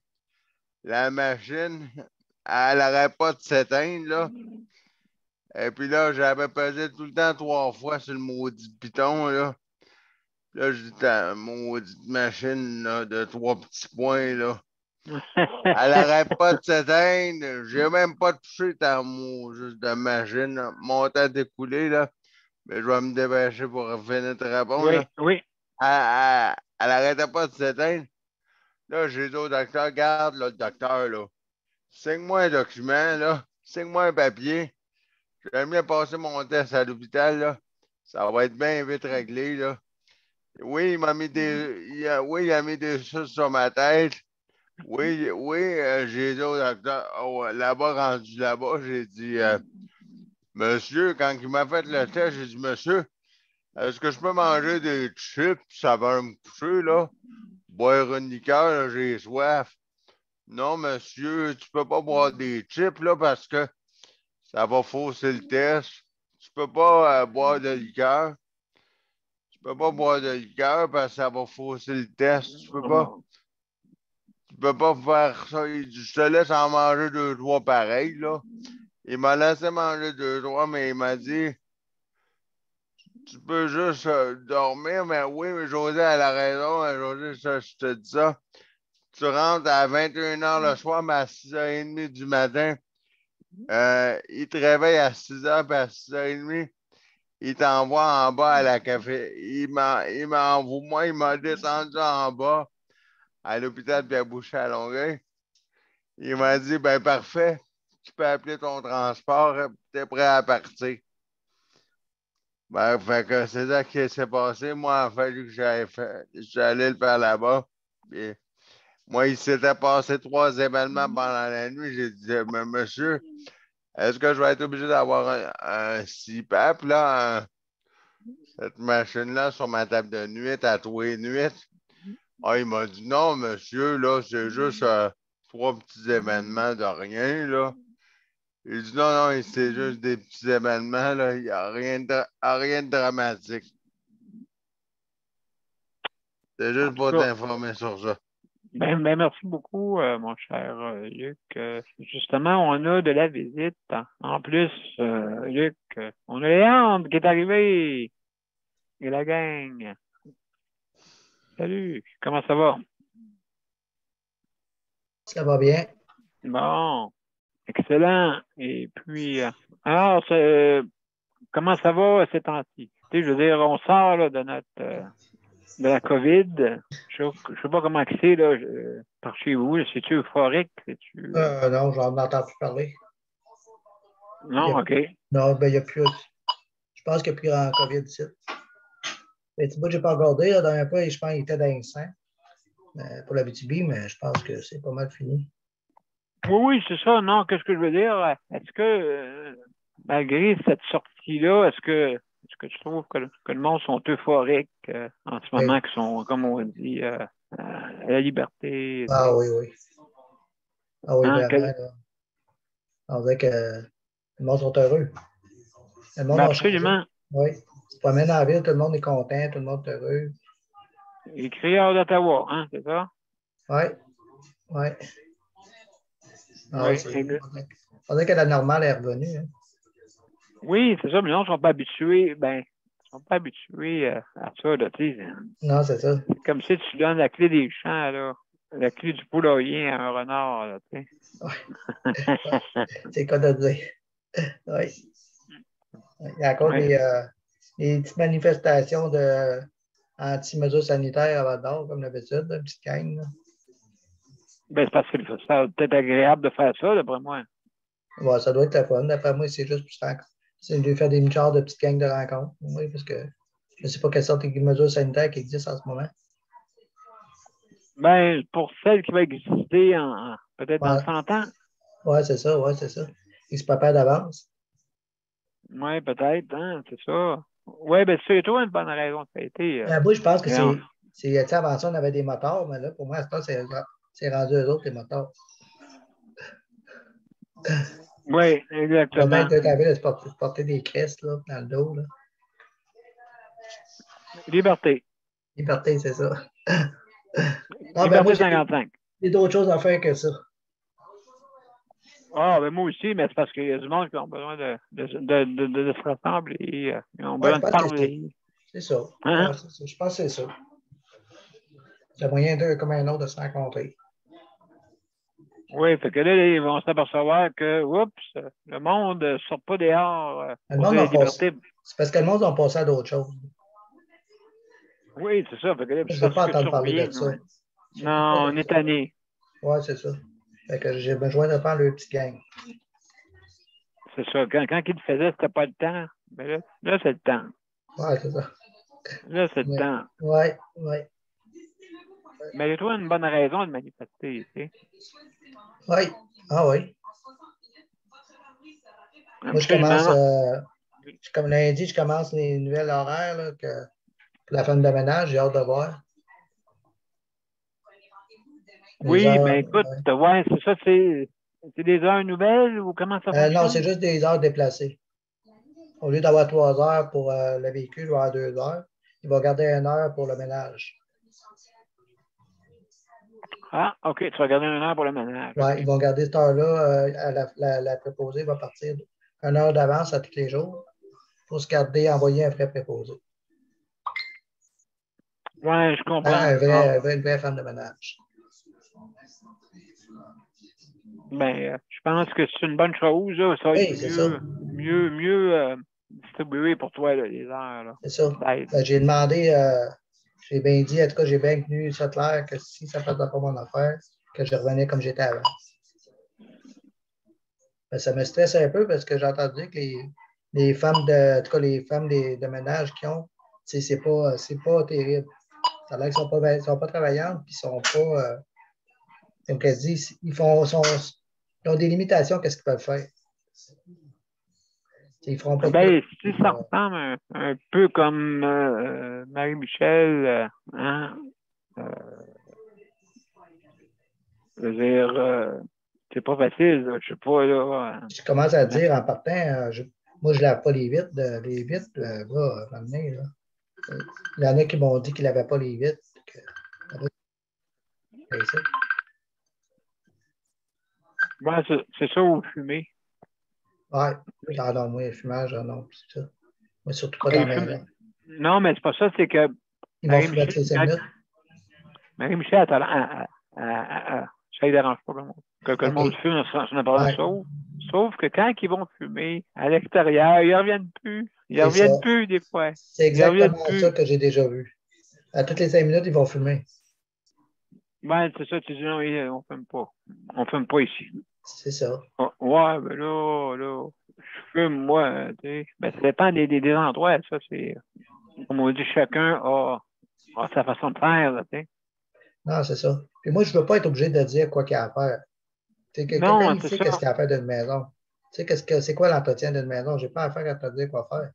S2: La machine, elle n'arrête pas de s'éteindre, là. Et puis là, j'avais pesé tout le temps 3 fois sur le maudit piton, là. Là, je dis, ta maudite machine, là, de 3 petits points, là. Elle n'arrête pas de s'éteindre. J'ai même pas touché ta juste de machine, là. Mon temps d'écouler, là. Mais je vais me dépêcher pour finir de répondre, là.
S1: Oui.
S2: Elle n'arrêtait pas de s'éteindre. Là, j'ai dit au docteur, regarde, là, le docteur, là. Signe-moi un document, là. Signe-moi un papier. J'aime bien passer mon test à l'hôpital, là. Ça va être bien vite réglé, là. Oui, il m'a mis il a mis des choses sur ma tête. Oui, j'ai dit au docteur, là-bas, rendu là-bas, j'ai dit, monsieur, quand il m'a fait le test, j'ai dit, monsieur, est-ce que je peux manger des chips, ça va me coucher, là? Boire une liqueur, là, j'ai soif. Non, monsieur, tu peux pas boire des chips, là, parce que ça va fausser le test. Tu peux pas boire de liqueur. Tu peux pas boire de liqueur parce que ça va fausser le test. Tu peux pas faire ça. Il dit, je te laisse en manger 2-3 pareils, là. Il m'a laissé manger 2-3, mais il m'a dit, tu peux juste dormir, mais oui, mais José a la raison. José, je te dis ça. Tu rentres à 21h le soir, mais à 6h30 du matin, il te réveille à 6h, puis à 6h30, il t'envoie en bas à la café. Il m'a descendu en bas à l'hôpital Pierre-Boucher à Longueuil. Il m'a dit, ben parfait, tu peux appeler ton transport, tu es prêt à partir. Ben, fait que c'est ça qui s'est passé. Moi, il a fallu que j'allais le faire là-bas. Puis, moi, il s'était passé 3 événements pendant la nuit. J'ai dit, mais monsieur, est-ce que je vais être obligé d'avoir un CPAP, là, cette machine-là sur ma table de nuit à tous les nuits? Ah, il m'a dit, non, monsieur, là, c'est juste 3 petits événements de rien, là. Il dit, non, c'est juste des petits événements, là, il n'y a rien de dramatique. C'est juste pour t'informer sur ça.
S1: Ben, merci beaucoup, mon cher Luc. Justement, on a de la visite. En plus, Luc, on a Léandre qui est arrivé. Et la gang. Salut, comment ça va?
S9: Ça va bien.
S1: Bon, excellent. Et puis, alors, comment ça va ces temps-ci? Tu sais, je veux dire, on sort là, de la COVID. Je ne sais pas comment c'est là, par chez vous. C'est-tu euphorique?
S9: Non, j'en entends plus parler.
S1: Non, OK.
S9: Non, ben il n'y a plus. Je pense qu'il n'y a plus grand COVID ici. Ben, moi, je n'ai pas regardé. La dernière fois, je pense qu'il était dans les 100 pour la BTB, mais je pense que c'est pas mal fini.
S1: Oui, c'est ça. Non, qu'est-ce que je veux dire? Est-ce que, malgré cette sortie-là, est-ce que tu trouves que le monde sont euphoriques en ce moment, qui sont, comme on dit, à la liberté?
S9: Ah oui. Ah oui, vraiment. On dirait que le monde sont heureux. Le monde
S1: absolument.
S9: Oui. Tu te promènes dans la ville, tout le monde est content, tout le monde est heureux.
S1: Les crieurs d'Ottawa, hein, c'est ça?
S9: Oui. Ah, oui, on dirait que la normale est revenue. Hein.
S1: Oui, c'est ça, mais non, ils ne sont pas habitués. Ben, ils sont pas habitués à ça, là, tu sais.
S9: Non, c'est ça.
S1: C'est comme si tu donnes la clé des champs, là. La clé du poulailler à un renard, là, tu sais.
S9: Oui. C'est quoi de dire. Oui. Il y a encore des petites manifestations anti-mesures sanitaires à Val-d'Or, comme d'habitude, une petite gang. Là.
S1: Ben, c'est parce que ça va peut-être agréable de faire ça, d'après moi.
S9: Ouais, ça doit être la fun. D'après moi, c'est juste pour faire des genres de petites gangs de rencontres. Oui, parce que je ne sais pas quelle sorte de mesures sanitaires qui existent en ce moment.
S1: Ben, pour celle qui va exister peut-être
S9: Ouais.
S1: dans 100 ans.
S9: Oui, c'est ça, ouais, c'est ça. Il se prépare d'avance.
S1: Oui, peut-être, hein, c'est ça. Oui, ben c'est toi une bonne raison. Ça a été.
S9: Moi, je pense que
S1: Non.
S9: tu sais, avant ça, on avait des moteurs, mais là, pour moi, à ce temps, c'est rendu eux autres, les moteurs.
S1: Oui,
S9: Le
S1: exactement.
S9: mec doit être de porter des cresses là, dans le dos. Là.
S1: Liberté.
S9: Liberté, c'est ça. Non, ben moi,
S1: Liberté 55.
S9: j'ai d'autres choses à faire que ça.
S1: Ah, ben moi aussi, mais c'est parce qu'il y a du monde qui ont besoin de se rassembler. Ils ont
S9: Ouais,
S1: besoin
S9: je
S1: de
S9: pense que
S1: parler.
S9: c'est ça.
S1: Hein?
S9: Ouais, c'est ça. Je pense que c'est ça. C'est moyen d'eux comme un autre de se rencontrer.
S1: Oui, fait que là, ils vont s'apercevoir que, oups, le monde ne sort pas dehors
S9: Le
S1: pour
S9: monde
S1: la
S9: a passé.
S1: liberté.
S9: C'est parce que le monde a passé à d'autres choses.
S1: Oui, c'est ça. Fait que là,
S9: Je ne veux
S1: parce
S9: pas
S1: que tu
S9: entendre parler
S1: reviens.
S9: de ça.
S1: Non, on est tanné.
S9: Oui, c'est ça. Fait que j'ai besoin de faire le petit gang.
S1: C'est ça. Quand il le faisait, c'était pas le temps. Mais là c'est le temps.
S9: Oui, c'est ça.
S1: Là, c'est le temps.
S9: Oui, oui.
S1: Mais j'ai trouvé une bonne raison de manifester, tu sais.
S9: Oui. Ah oui. Moi, je
S1: Absolument.
S9: commence, comme lundi, je commence les nouvelles horaires là, pour la femme de ménage. J'ai hâte de voir.
S1: Oui,
S9: heures,
S1: ben écoute, ouais, c'est ça, c'est des heures nouvelles ou comment ça fonctionne?
S9: non, c'est juste des heures déplacées. Au lieu d'avoir 3 heures pour le véhicule, il va avoir 2 heures. Il va garder 1 heure pour le ménage.
S1: Ah, OK, tu vas garder 1 heure pour le ménage.
S9: Oui,
S1: Okay.
S9: ils vont garder cette heure-là. La préposée va partir 1 heure d'avance à tous les jours pour se garder, envoyer un vrai préposé.
S1: Oui, je comprends.
S9: Une vraie femme de ménage.
S1: Ben, je pense que c'est une bonne chose. Là. Ça va être mieux distribué pour toi, là, les heures. Là.
S9: C'est ça. Ben, j'ai demandé, j'ai bien dit, en tout cas, j'ai bien tenu ça clair que si ça ne faisait pas mon affaire, que je revenais comme j'étais avant. Ben, ça me stresse un peu parce que j'ai entendu que les femmes en tout cas, les femmes de ménage qui ont, c'est pas terrible. Ça a l'air qu'ils ne sont pas travaillantes, puis ils ne sont pas. Comme qu'elle dit, ils ont des limitations, qu'est-ce qu'ils peuvent faire? Ils feront pas
S1: ben,
S9: tout.
S1: Si ça ressemble un peu comme Marie-Michel, hein? Je veux dire, c'est pas facile, là. Je sais pas, là.
S9: Je commence à dire en partant, moi, je ne lave pas les vitres. Les vitres, là, m'amener, là. Il y en a qui m'ont dit qu'ils ne lavaient pas les vitres.
S1: Ouais, c'est ça ou fumer.
S9: Oui, non, moi, le fumage, non, c'est ça. Moi, surtout pas dans la maison.
S1: Non, mais c'est pas ça, c'est que.
S9: Ils vont fumer toutes les 5 minutes.
S1: Marie-Michel, ça ne dérange pas que le monde fume sur n'importe quoi. Sauf que quand ils vont fumer à l'extérieur, ils ne reviennent plus. Ils ne reviennent plus des fois.
S9: C'est exactement ça que j'ai déjà vu. À toutes les 5 minutes, ils vont fumer.
S1: Ben, c'est ça, tu dis non, on ne fume pas. On ne fume pas ici.
S9: C'est ça.
S1: Ouais, ben là, je fume, moi, tu sais. Ben, ça dépend des endroits, ça, c'est. Comme on dit, chacun a sa façon de faire, là, tu sais.
S9: Non, c'est ça. Puis moi, je ne veux pas être obligé de dire quoi qu'il y a à faire. Quelqu'un qui sait qu'est-ce qu'il y a à faire d'une maison. Tu sais, c'est quoi l'entretien d'une maison? Je n'ai pas à faire à te dire quoi faire.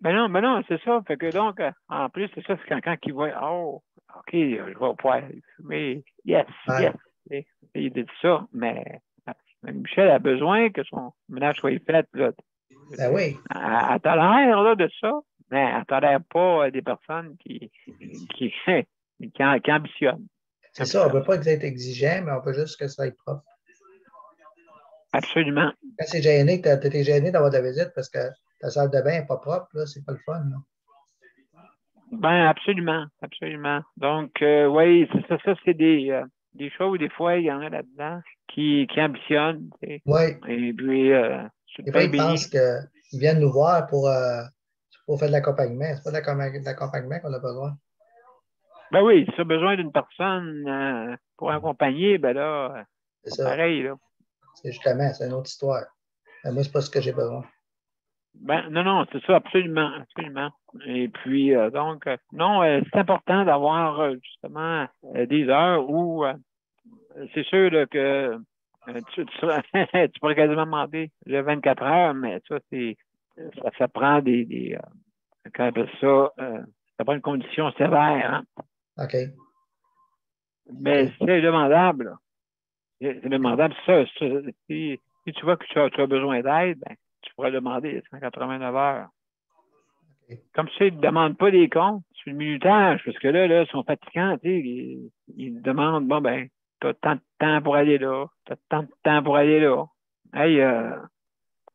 S1: Ben non, c'est ça. Fait que donc, en plus, c'est ça, c'est quand il voit, oh, OK, je vais pouvoir fumer. Yes. Il dit ça, mais Michel a besoin que son ménage soit fait, là.
S9: Ben oui.
S1: Elle tolère, là, de ça, mais elle tolère pas des personnes qui ambitionnent.
S9: C'est ça, on ne veut pas être exigeant, mais on veut juste que ça aille propre.
S1: Absolument.
S9: Quand c'est gêné, que tu es gêné d'avoir de la visite parce que ta salle de bain n'est pas propre, là, c'est pas le fun, là.
S1: Ben, absolument. Donc, oui, ça, c'est des choses, des fois, il y en a là-dedans qui ambitionnent.
S9: Oui.
S1: Et puis,
S9: des fois, ils pensent qu'ils viennent nous voir pour faire de l'accompagnement. C'est pas de l'accompagnement qu'on a besoin.
S1: Ben oui, si tu as besoin d'une personne pour accompagner, ben là, c'est pareil, là.
S9: C'est justement, c'est une autre histoire. Mais moi, c'est pas ce que j'ai besoin.
S1: Non, c'est ça, absolument, absolument. Et puis, donc, non, c'est important d'avoir justement des heures où c'est sûr là, que tu pourrais quasiment demander le 24 heures, mais ça prend comment on appelle ça, ça prend une condition sévère. Hein?
S9: OK.
S1: Mais c'est demandable. Là. C'est demandable. Si tu vois que tu as besoin d'aide, ben, tu pourrais demander 189 heures. Okay. Comme ça, ils ne demandent pas des comptes sur le minutage, parce que là, ils sont fatigants, tu sais, ils demandent, bon, ben, tu as tant de temps pour aller là, tu as tant de temps pour aller là. Hey,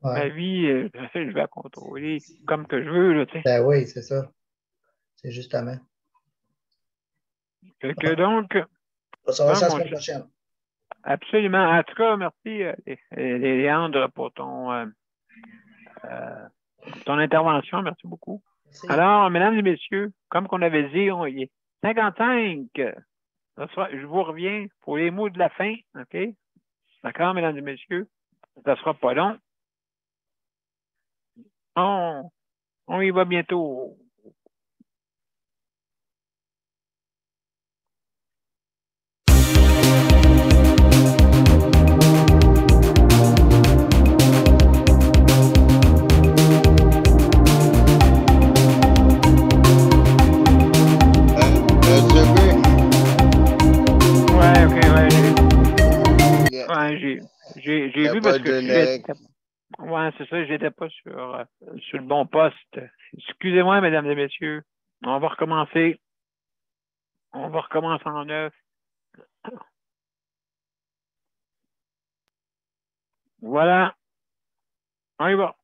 S1: ma vie, je vais la contrôler comme que je veux, là, tu sais.
S9: Ben oui, c'est ça. C'est justement.
S1: Donc,
S9: ça va, ça la semaine prochaine.
S1: Absolument. En tout cas, merci, Léandre, pour ton intervention. Merci beaucoup. Merci. Alors, mesdames et messieurs, comme qu'on avait dit, il est 55. Je vous reviens pour les mots de la fin. OK? D'accord, mesdames et messieurs? Ça ne sera pas long. On y va bientôt. J'ai vu parce que ouais, c'est ça, j'étais pas sur le bon poste. Excusez-moi, mesdames et messieurs. On va recommencer. On va recommencer en neuf. Voilà. On y va.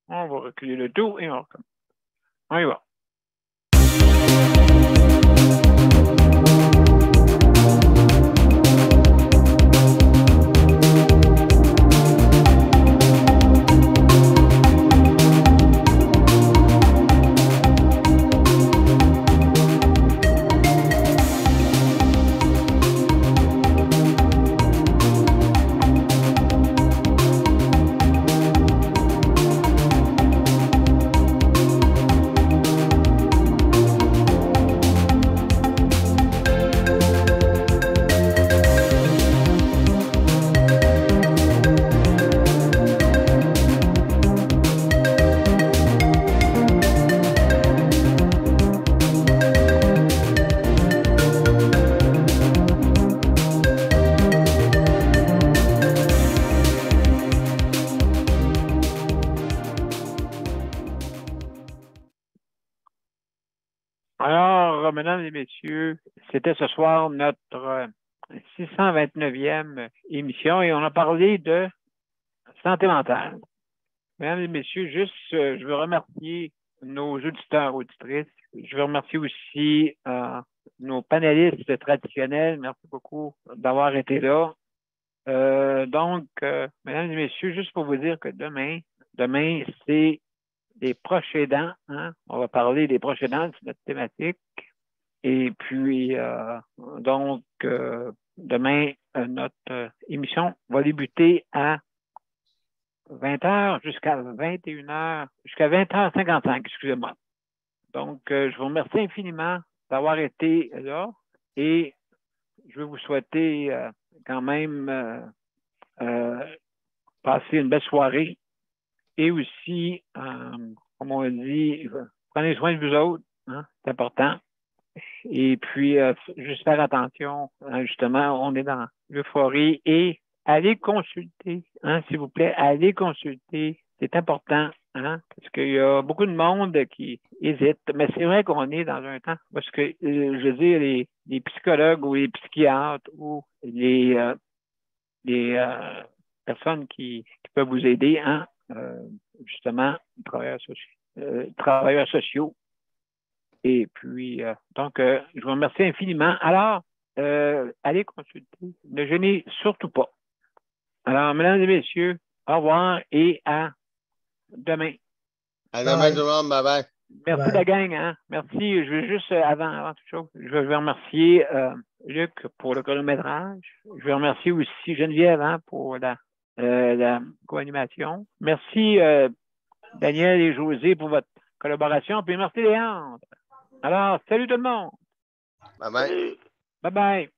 S1: On va reculer le tout et on recommence. On y va. Alors, mesdames et messieurs, c'était ce soir notre 629e émission et on a parlé de santé mentale. Mesdames et messieurs, juste, je veux remercier nos auditeurs, auditrices. Je veux remercier aussi nos panélistes traditionnels. Merci beaucoup d'avoir été là. Donc, mesdames et messieurs, juste pour vous dire que demain, c'est des proches aidants. Hein? On va parler des proches aidants, c'est notre thématique. Et puis, donc, demain, notre émission va débuter à 20h jusqu'à 21h, jusqu'à 20h55, excusez-moi. Donc, je vous remercie infiniment d'avoir été là et je vais vous souhaiter quand même passer une belle soirée et aussi, comme on dit, prenez soin de vous autres, hein, c'est important. Et puis, juste faire attention, hein, justement, on est dans l'euphorie et allez consulter, hein, s'il vous plaît, allez consulter, c'est important, hein, parce qu'il y a beaucoup de monde qui hésite, mais c'est vrai qu'on est dans un temps parce que, je veux dire, les psychologues ou les psychiatres ou les personnes qui peuvent vous aider, hein, justement, travailleurs sociaux. Et puis, donc, je vous remercie infiniment. Alors, allez consulter. Ne gênez surtout pas. Alors, mesdames et messieurs, au revoir et à demain.
S2: À demain, tout le monde. Bye-bye.
S1: Merci la gang. Hein? Merci. Je veux juste, avant toute chose, je veux remercier Luc pour le chronométrage. Je veux remercier aussi Geneviève, hein, pour la co-animation. Merci, Daniel et José, pour votre collaboration. Puis merci, Léandre. Alors, salut tout le monde.
S2: Bye bye.
S1: Bye bye.